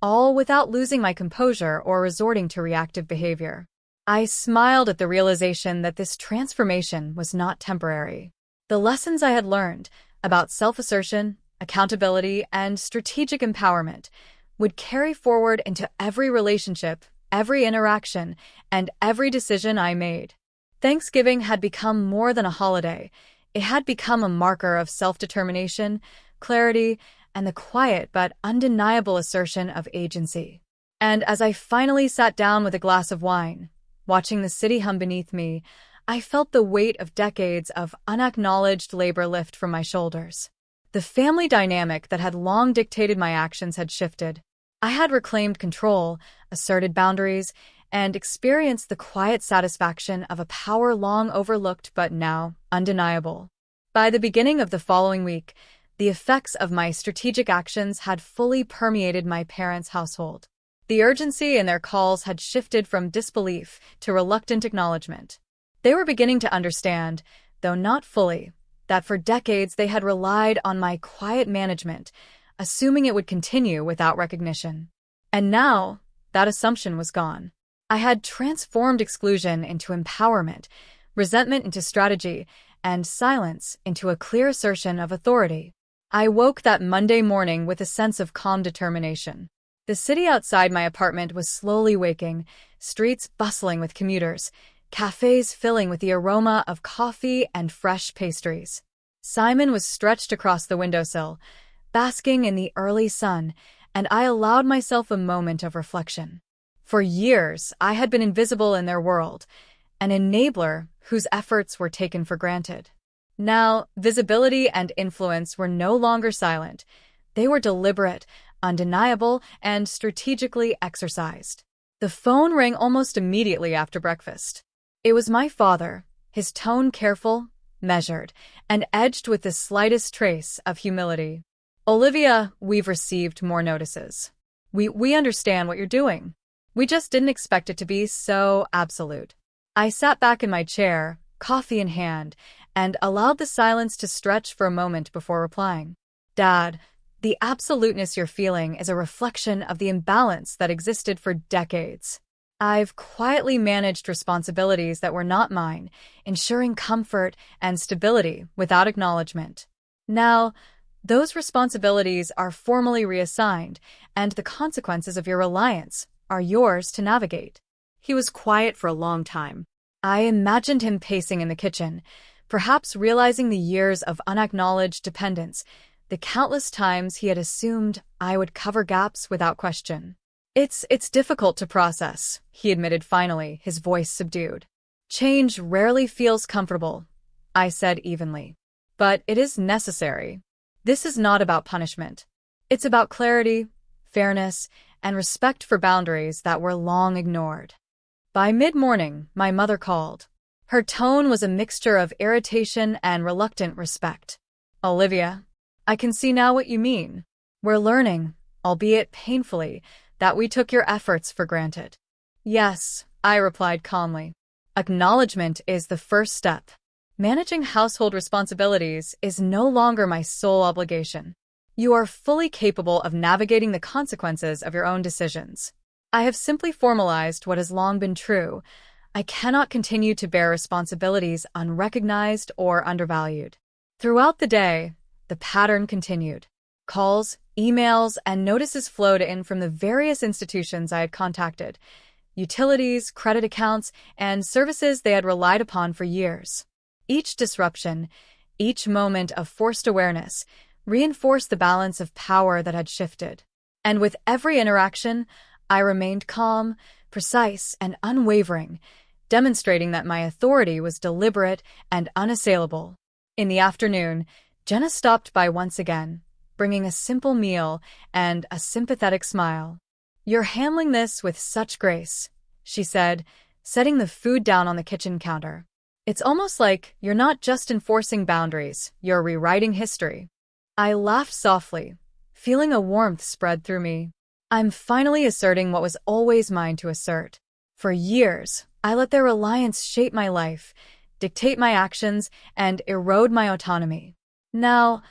all without losing my composure or resorting to reactive behavior. I smiled at the realization that this transformation was not temporary. The lessons I had learned about self-assertion, accountability, and strategic empowerment would carry forward into every relationship, every interaction, and every decision I made. Thanksgiving had become more than a holiday. It had become a marker of self-determination, clarity, and the quiet but undeniable assertion of agency. And as I finally sat down with a glass of wine, watching the city hum beneath me, I felt the weight of decades of unacknowledged labor lift from my shoulders. The family dynamic that had long dictated my actions had shifted. I had reclaimed control, asserted boundaries, and experienced the quiet satisfaction of a power long overlooked but now undeniable. By the beginning of the following week, the effects of my strategic actions had fully permeated my parents' household. The urgency in their calls had shifted from disbelief to reluctant acknowledgment. They were beginning to understand, though not fully, that for decades they had relied on my quiet management, assuming it would continue without recognition. And now, that assumption was gone. I had transformed exclusion into empowerment, resentment into strategy, and silence into a clear assertion of authority. I woke that Monday morning with a sense of calm determination. The city outside my apartment was slowly waking, streets bustling with commuters, cafes filling with the aroma of coffee and fresh pastries. Simon was stretched across the windowsill, basking in the early sun, and I allowed myself a moment of reflection. For years, I had been invisible in their world, an enabler whose efforts were taken for granted. Now, visibility and influence were no longer silent. They were deliberate, undeniable, and strategically exercised. The phone rang almost immediately after breakfast. It was my father, his tone careful, measured, and edged with the slightest trace of humility. "Olivia, we've received more notices. We understand what you're doing. We just didn't expect it to be so absolute." I sat back in my chair, coffee in hand, and allowed the silence to stretch for a moment before replying. "Dad, the absoluteness you're feeling is a reflection of the imbalance that existed for decades. I've quietly managed responsibilities that were not mine, ensuring comfort and stability without acknowledgement. Now, those responsibilities are formally reassigned, and the consequences of your reliance are yours to navigate." He was quiet for a long time. I imagined him pacing in the kitchen, perhaps realizing the years of unacknowledged dependence, the countless times he had assumed I would cover gaps without question. It's difficult to process," he admitted finally, his voice subdued. "Change rarely feels comfortable," I said evenly. "But it is necessary. This is not about punishment. It's about clarity, fairness, and respect for boundaries that were long ignored." By mid-morning, my mother called. Her tone was a mixture of irritation and reluctant respect. "Olivia, I can see now what you mean. We're learning, albeit painfully, that we took your efforts for granted." "Yes," I replied calmly. "Acknowledgement is the first step. Managing household responsibilities is no longer my sole obligation. You are fully capable of navigating the consequences of your own decisions. I have simply formalized what has long been true. I cannot continue to bear responsibilities unrecognized or undervalued." Throughout the day, the pattern continued. Calls, emails, and notices flowed in from the various institutions I had contacted, utilities, credit accounts, and services they had relied upon for years. Each disruption, each moment of forced awareness, reinforced the balance of power that had shifted. And with every interaction, I remained calm, precise, and unwavering, demonstrating that my authority was deliberate and unassailable. In the afternoon, Jenna stopped by once again, bringing a simple meal and a sympathetic smile. "You're handling this with such grace," she said, setting the food down on the kitchen counter. "It's almost like you're not just enforcing boundaries, you're rewriting history." I laughed softly, feeling a warmth spread through me. I'm finally asserting what was always mine to assert. For years, I let their reliance shape my life, dictate my actions, and erode my autonomy. Now,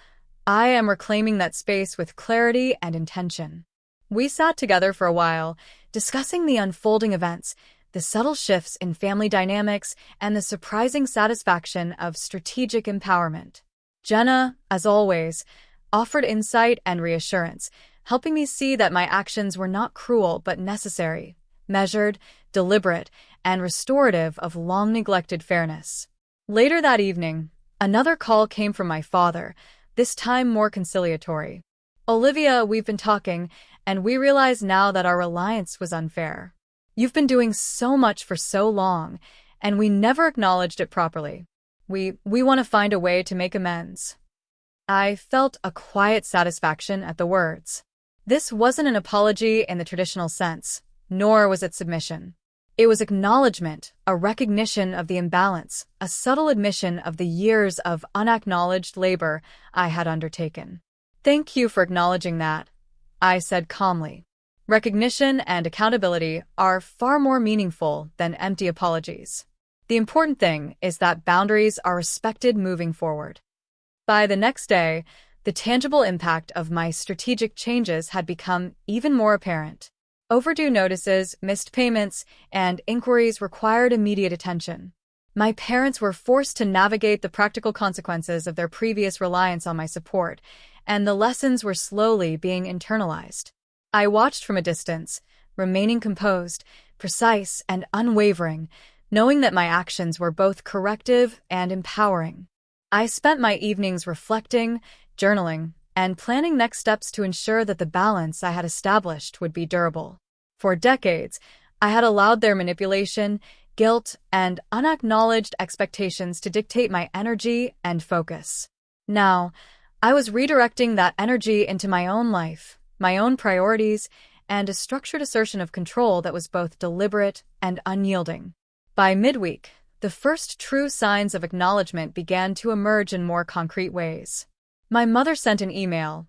I am reclaiming that space with clarity and intention. We sat together for a while, discussing the unfolding events, the subtle shifts in family dynamics, and the surprising satisfaction of strategic empowerment. Jenna, as always, offered insight and reassurance, helping me see that my actions were not cruel but necessary, measured, deliberate, and restorative of long-neglected fairness. Later that evening, another call came from my father, this time more conciliatory. "Olivia, we've been talking, and we realize now that our reliance was unfair. You've been doing so much for so long, and we never acknowledged it properly. We want to find a way to make amends." I felt a quiet satisfaction at the words. This wasn't an apology in the traditional sense, nor was it submission. It was acknowledgment, a recognition of the imbalance, a subtle admission of the years of unacknowledged labor I had undertaken. "Thank you for acknowledging that," I said calmly. Recognition and accountability are far more meaningful than empty apologies. The important thing is that boundaries are respected moving forward. By the next day, the tangible impact of my strategic changes had become even more apparent. Overdue notices, missed payments, and inquiries required immediate attention. My parents were forced to navigate the practical consequences of their previous reliance on my support, and the lessons were slowly being internalized. I watched from a distance, remaining composed, precise, and unwavering, knowing that my actions were both corrective and empowering. I spent my evenings reflecting, journaling, and planning next steps to ensure that the balance I had established would be durable. For decades, I had allowed their manipulation, guilt, and unacknowledged expectations to dictate my energy and focus. Now, I was redirecting that energy into my own life, my own priorities, and a structured assertion of control that was both deliberate and unyielding. By midweek, the first true signs of acknowledgement began to emerge in more concrete ways. My mother sent an email.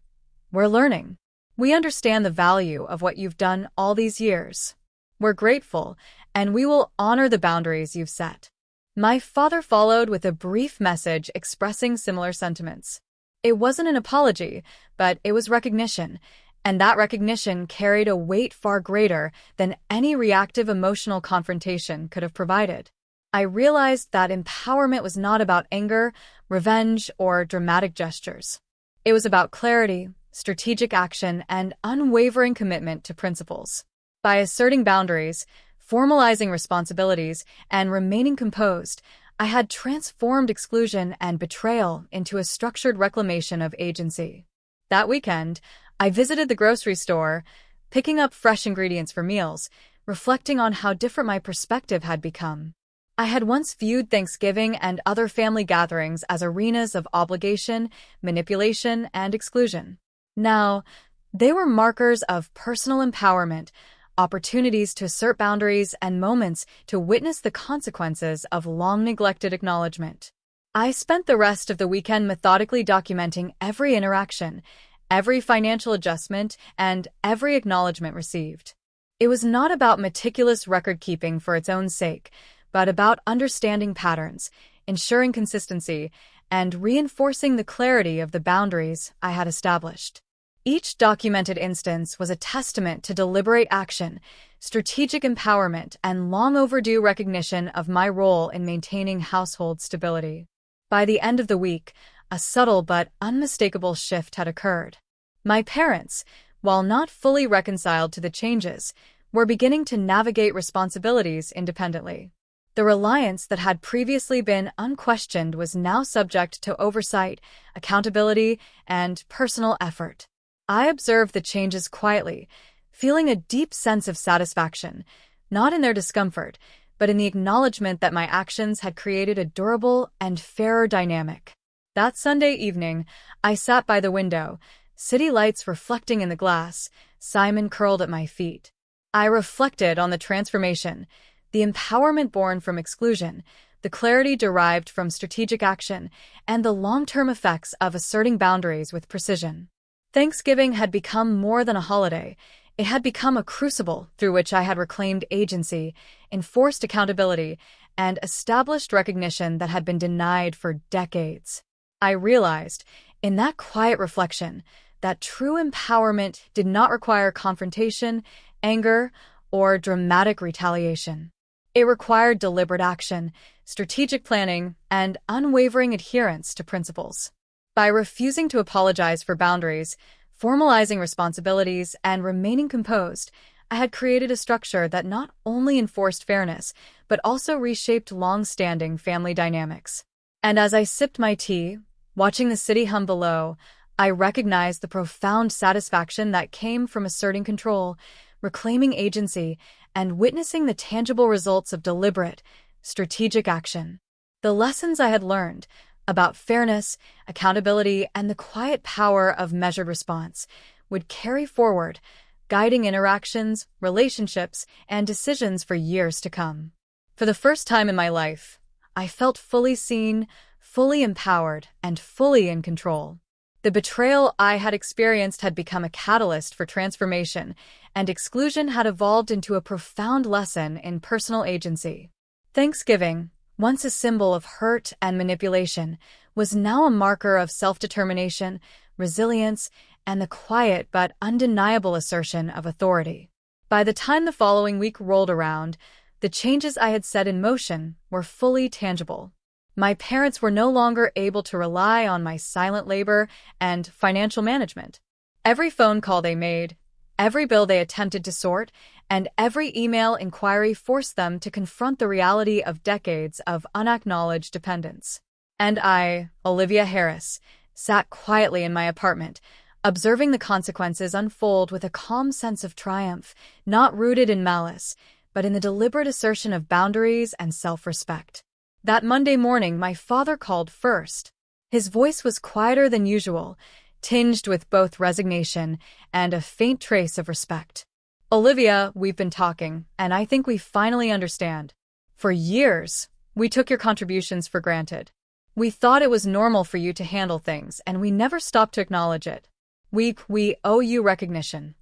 "We're learning. We understand the value of what you've done all these years. We're grateful, and we will honor the boundaries you've set." My father followed with a brief message expressing similar sentiments. It wasn't an apology, but it was recognition, and that recognition carried a weight far greater than any reactive emotional confrontation could have provided. I realized that empowerment was not about anger, revenge, or dramatic gestures. It was about clarity, strategic action, and unwavering commitment to principles. By asserting boundaries, formalizing responsibilities, and remaining composed, I had transformed exclusion and betrayal into a structured reclamation of agency. That weekend, I visited the grocery store, picking up fresh ingredients for meals, reflecting on how different my perspective had become. I had once viewed Thanksgiving and other family gatherings as arenas of obligation, manipulation, and exclusion. Now, they were markers of personal empowerment, opportunities to assert boundaries, and moments to witness the consequences of long-neglected acknowledgement. I spent the rest of the weekend methodically documenting every interaction, every financial adjustment, and every acknowledgement received. It was not about meticulous record-keeping for its own sake, but about understanding patterns, ensuring consistency, and reinforcing the clarity of the boundaries I had established. Each documented instance was a testament to deliberate action, strategic empowerment, and long-overdue recognition of my role in maintaining household stability. By the end of the week, a subtle but unmistakable shift had occurred. My parents, while not fully reconciled to the changes, were beginning to navigate responsibilities independently. The reliance that had previously been unquestioned was now subject to oversight, accountability, and personal effort. I observed the changes quietly, feeling a deep sense of satisfaction, not in their discomfort, but in the acknowledgement that my actions had created a durable and fairer dynamic. That Sunday evening, I sat by the window, city lights reflecting in the glass, Simon curled at my feet. I reflected on the transformation, the empowerment born from exclusion, the clarity derived from strategic action, and the long-term effects of asserting boundaries with precision. Thanksgiving had become more than a holiday. It had become a crucible through which I had reclaimed agency, enforced accountability, and established recognition that had been denied for decades. I realized, in that quiet reflection, that true empowerment did not require confrontation, anger, or dramatic retaliation. It required deliberate action, strategic planning, and unwavering adherence to principles. By refusing to apologize for boundaries, formalizing responsibilities, and remaining composed, I had created a structure that not only enforced fairness, but also reshaped long-standing family dynamics. And as I sipped my tea, watching the city hum below, I recognized the profound satisfaction that came from asserting control, reclaiming agency, and witnessing the tangible results of deliberate, strategic action. The lessons I had learned about fairness, accountability, and the quiet power of measured response would carry forward, guiding interactions, relationships, and decisions for years to come. For the first time in my life, I felt fully seen, fully empowered, and fully in control. The betrayal I had experienced had become a catalyst for transformation, and exclusion had evolved into a profound lesson in personal agency. Thanksgiving, once a symbol of hurt and manipulation, was now a marker of self-determination, resilience, and the quiet but undeniable assertion of authority. By the time the following week rolled around, the changes I had set in motion were fully tangible. My parents were no longer able to rely on my silent labor and financial management. Every phone call they made, every bill they attempted to sort, and every email inquiry forced them to confront the reality of decades of unacknowledged dependence. And I, Olivia Harris, sat quietly in my apartment, observing the consequences unfold with a calm sense of triumph, not rooted in malice, but in the deliberate assertion of boundaries and self-respect. That Monday morning, my father called first. His voice was quieter than usual, tinged with both resignation and a faint trace of respect. "Olivia, we've been talking, and I think we finally understand. For years, we took your contributions for granted. We thought it was normal for you to handle things, and we never stopped to acknowledge it. We owe you recognition."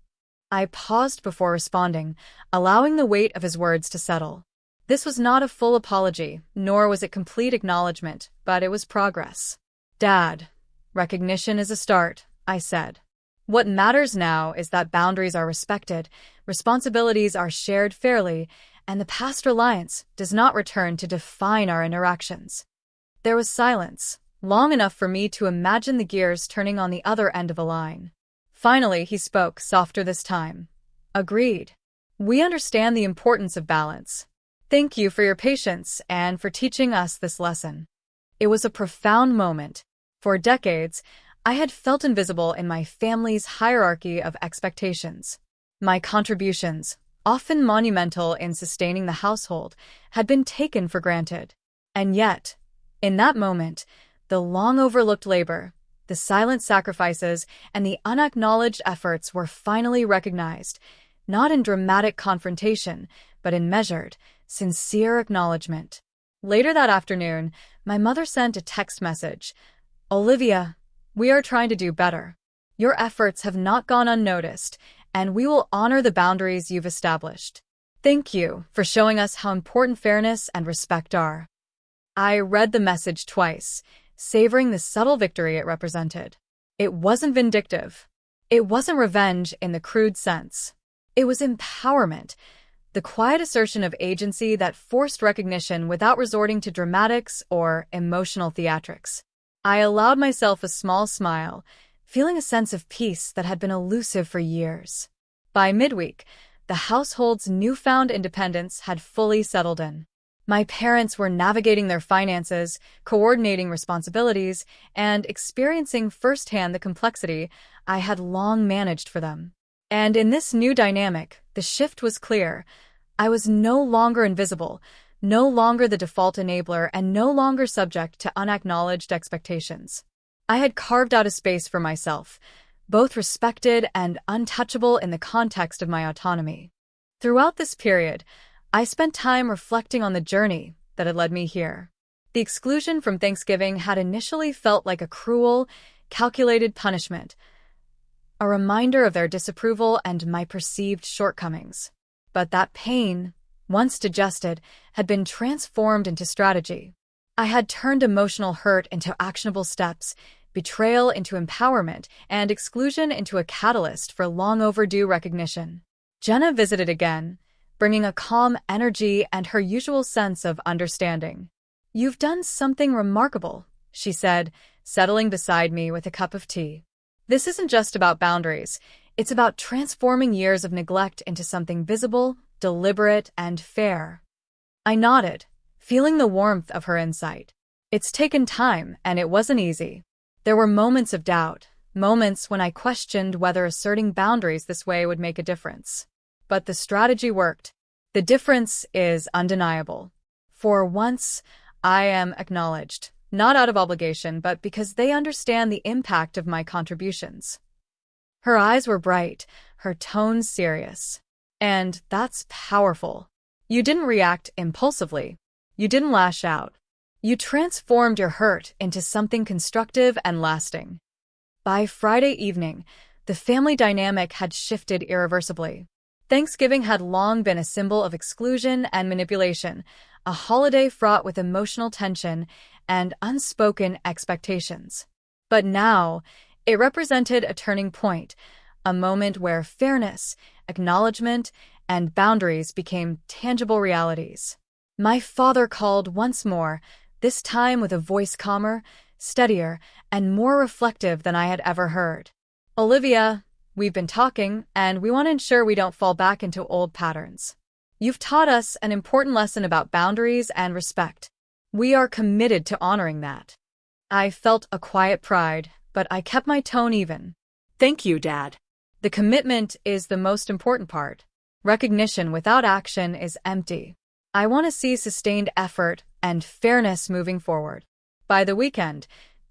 I paused before responding, allowing the weight of his words to settle. This was not a full apology, nor was it complete acknowledgement, but it was progress. "Dad, recognition is a start," I said. "What matters now is that boundaries are respected, responsibilities are shared fairly, and the past reliance does not return to define our interactions." There was silence, long enough for me to imagine the gears turning on the other end of a line. Finally, he spoke, softer this time. "Agreed. We understand the importance of balance. Thank you for your patience and for teaching us this lesson." It was a profound moment. For decades, I had felt invisible in my family's hierarchy of expectations. My contributions, often monumental in sustaining the household, had been taken for granted. And yet, in that moment, the long-overlooked labor, the silent sacrifices, and the unacknowledged efforts were finally recognized, not in dramatic confrontation, but in measured, sincere acknowledgment. Later that afternoon, my mother sent a text message. "Olivia, we are trying to do better. Your efforts have not gone unnoticed, and we will honor the boundaries you've established. Thank you for showing us how important fairness and respect are." I read the message twice, savoring the subtle victory it represented. It wasn't vindictive. It wasn't revenge in the crude sense. It was empowerment, the quiet assertion of agency that forced recognition without resorting to dramatics or emotional theatrics. I allowed myself a small smile, feeling a sense of peace that had been elusive for years. By midweek, the household's newfound independence had fully settled in. My parents were navigating their finances, coordinating responsibilities, and experiencing firsthand the complexity I had long managed for them. And in this new dynamic, the shift was clear. I was no longer invisible, no longer the default enabler, and no longer subject to unacknowledged expectations. I had carved out a space for myself, both respected and untouchable in the context of my autonomy. Throughout this period, I spent time reflecting on the journey that had led me here. The exclusion from Thanksgiving had initially felt like a cruel, calculated punishment, a reminder of their disapproval and my perceived shortcomings. But that pain, once digested, had been transformed into strategy. I had turned emotional hurt into actionable steps, betrayal into empowerment, and exclusion into a catalyst for long overdue recognition. Jenna visited again, bringing a calm energy and her usual sense of understanding. "You've done something remarkable," she said, settling beside me with a cup of tea. "This isn't just about boundaries. It's about transforming years of neglect into something visible, deliberate, and fair." I nodded, feeling the warmth of her insight. It's taken time, and it wasn't easy. There were moments of doubt, moments when I questioned whether asserting boundaries this way would make a difference. But the strategy worked. The difference is undeniable. For once, I am acknowledged, not out of obligation, but because they understand the impact of my contributions. Her eyes were bright, her tone serious. And that's powerful. You didn't react impulsively. You didn't lash out. You transformed your hurt into something constructive and lasting. By Friday evening, the family dynamic had shifted irreversibly. Thanksgiving had long been a symbol of exclusion and manipulation, a holiday fraught with emotional tension and unspoken expectations. But now, it represented a turning point, a moment where fairness, acknowledgment, and boundaries became tangible realities. My father called once more, this time with a voice calmer, steadier, and more reflective than I had ever heard. "Olivia, we've been talking, and we want to ensure we don't fall back into old patterns. You've taught us an important lesson about boundaries and respect. We are committed to honoring that." I felt a quiet pride, but I kept my tone even. "Thank you, Dad. The commitment is the most important part. Recognition without action is empty. I want to see sustained effort and fairness moving forward." By the weekend,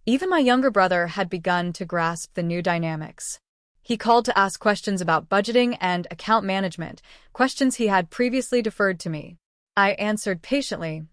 even my younger brother had begun to grasp the new dynamics. He called to ask questions about budgeting and account management, questions he had previously deferred to me. I answered patiently,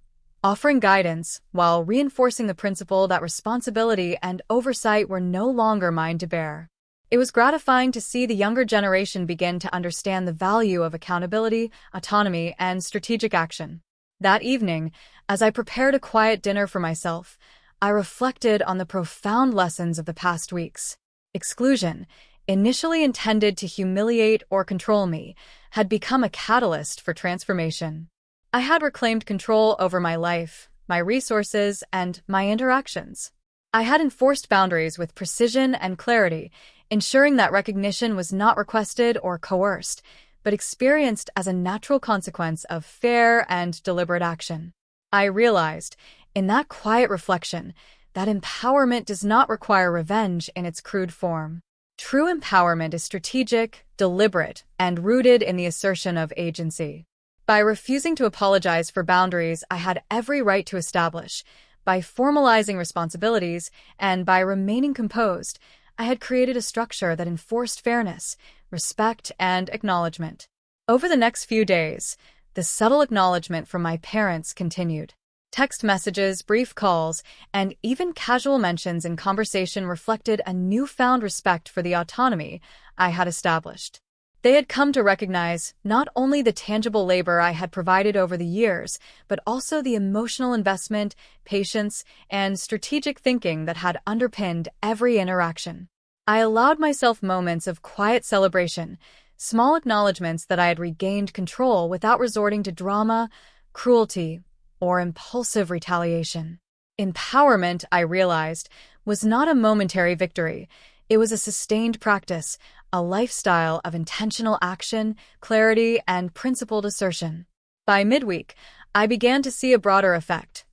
offering guidance while reinforcing the principle that responsibility and oversight were no longer mine to bear. It was gratifying to see the younger generation begin to understand the value of accountability, autonomy, and strategic action. That evening, as I prepared a quiet dinner for myself, I reflected on the profound lessons of the past weeks. Exclusion, initially intended to humiliate or control me, had become a catalyst for transformation. I had reclaimed control over my life, my resources, and my interactions. I had enforced boundaries with precision and clarity, ensuring that recognition was not requested or coerced, but experienced as a natural consequence of fair and deliberate action. I realized, in that quiet reflection, that empowerment does not require revenge in its crude form. True empowerment is strategic, deliberate, and rooted in the assertion of agency. By refusing to apologize for boundaries I had every right to establish, by formalizing responsibilities, and by remaining composed, I had created a structure that enforced fairness, respect, and acknowledgment. Over the next few days, the subtle acknowledgment from my parents continued. Text messages, brief calls, and even casual mentions in conversation reflected a newfound respect for the autonomy I had established. They had come to recognize not only the tangible labor I had provided over the years, but also the emotional investment, patience, and strategic thinking that had underpinned every interaction. I allowed myself moments of quiet celebration, small acknowledgments that I had regained control without resorting to drama, cruelty, or impulsive retaliation. Empowerment, I realized, was not a momentary victory. It was a sustained practice, a lifestyle of intentional action, clarity, and principled assertion. By midweek, I began to see a broader effect.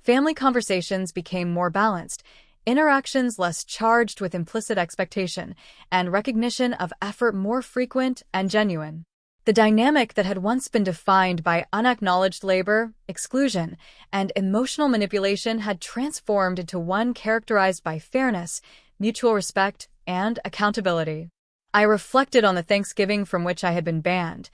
Family conversations became more balanced, interactions less charged with implicit expectation, and recognition of effort more frequent and genuine. The dynamic that had once been defined by unacknowledged labor, exclusion, and emotional manipulation had transformed into one characterized by fairness, mutual respect, and accountability. I reflected on the Thanksgiving from which I had been banned,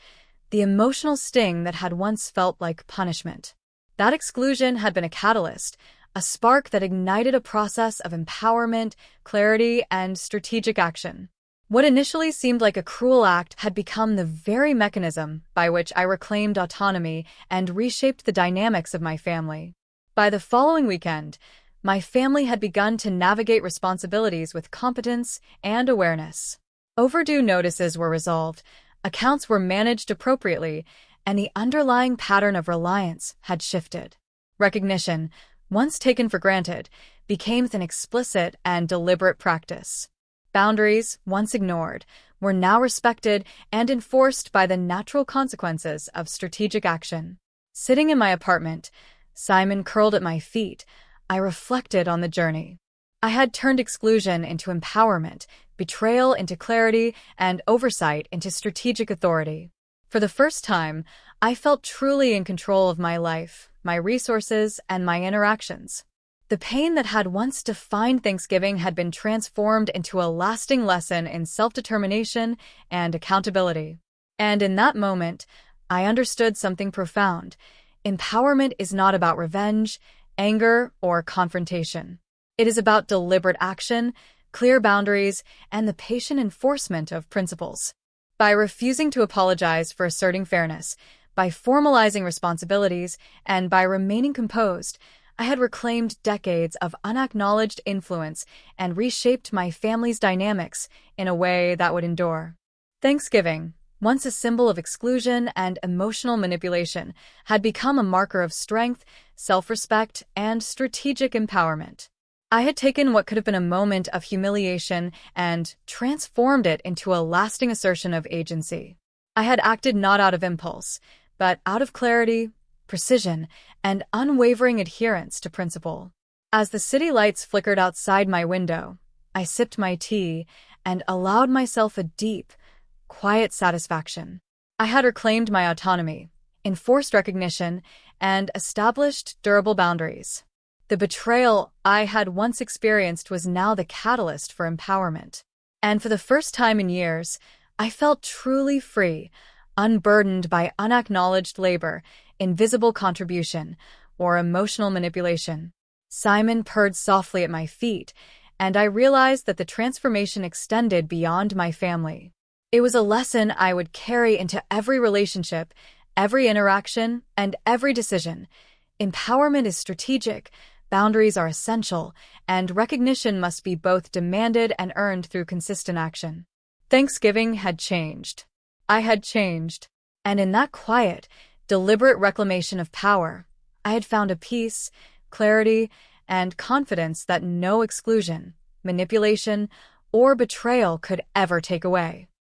the emotional sting that had once felt like punishment. That exclusion had been a catalyst, a spark that ignited a process of empowerment, clarity, and strategic action. What initially seemed like a cruel act had become the very mechanism by which I reclaimed autonomy and reshaped the dynamics of my family. By the following weekend, my family had begun to navigate responsibilities with competence and awareness. Overdue notices were resolved, accounts were managed appropriately, and the underlying pattern of reliance had shifted. Recognition, once taken for granted, became an explicit and deliberate practice. Boundaries, once ignored, were now respected and enforced by the natural consequences of strategic action. Sitting in my apartment, Simon curled at my feet, I reflected on the journey. I had turned exclusion into empowerment, betrayal into clarity, and oversight into strategic authority. For the first time, I felt truly in control of my life, my resources, and my interactions. The pain that had once defined Thanksgiving had been transformed into a lasting lesson in self-determination and accountability. And in that moment, I understood something profound. Empowerment is not about revenge, anger, or confrontation. It is about deliberate action, clear boundaries, and the patient enforcement of principles. By refusing to apologize for asserting fairness, by formalizing responsibilities, and by remaining composed, I had reclaimed decades of unacknowledged influence and reshaped my family's dynamics in a way that would endure. Thanksgiving, once a symbol of exclusion and emotional manipulation, had become a marker of strength, self-respect, and strategic empowerment. I had taken what could have been a moment of humiliation and transformed it into a lasting assertion of agency. I had acted not out of impulse, but out of clarity, precision, and unwavering adherence to principle. As the city lights flickered outside my window, I sipped my tea and allowed myself a deep, quiet satisfaction. I had reclaimed my autonomy, enforced recognition, and established durable boundaries. The betrayal I had once experienced was now the catalyst for empowerment. And for the first time in years, I felt truly free, unburdened by unacknowledged labor, invisible contribution, or emotional manipulation. Simon purred softly at my feet, and I realized that the transformation extended beyond my family. It was a lesson I would carry into every relationship, every interaction, and every decision. Empowerment is strategic, boundaries are essential, and recognition must be both demanded and earned through consistent action. Thanksgiving had changed. I had changed. And in that quiet, deliberate reclamation of power, I had found a peace, clarity, and confidence that no exclusion, manipulation, or betrayal could ever take away.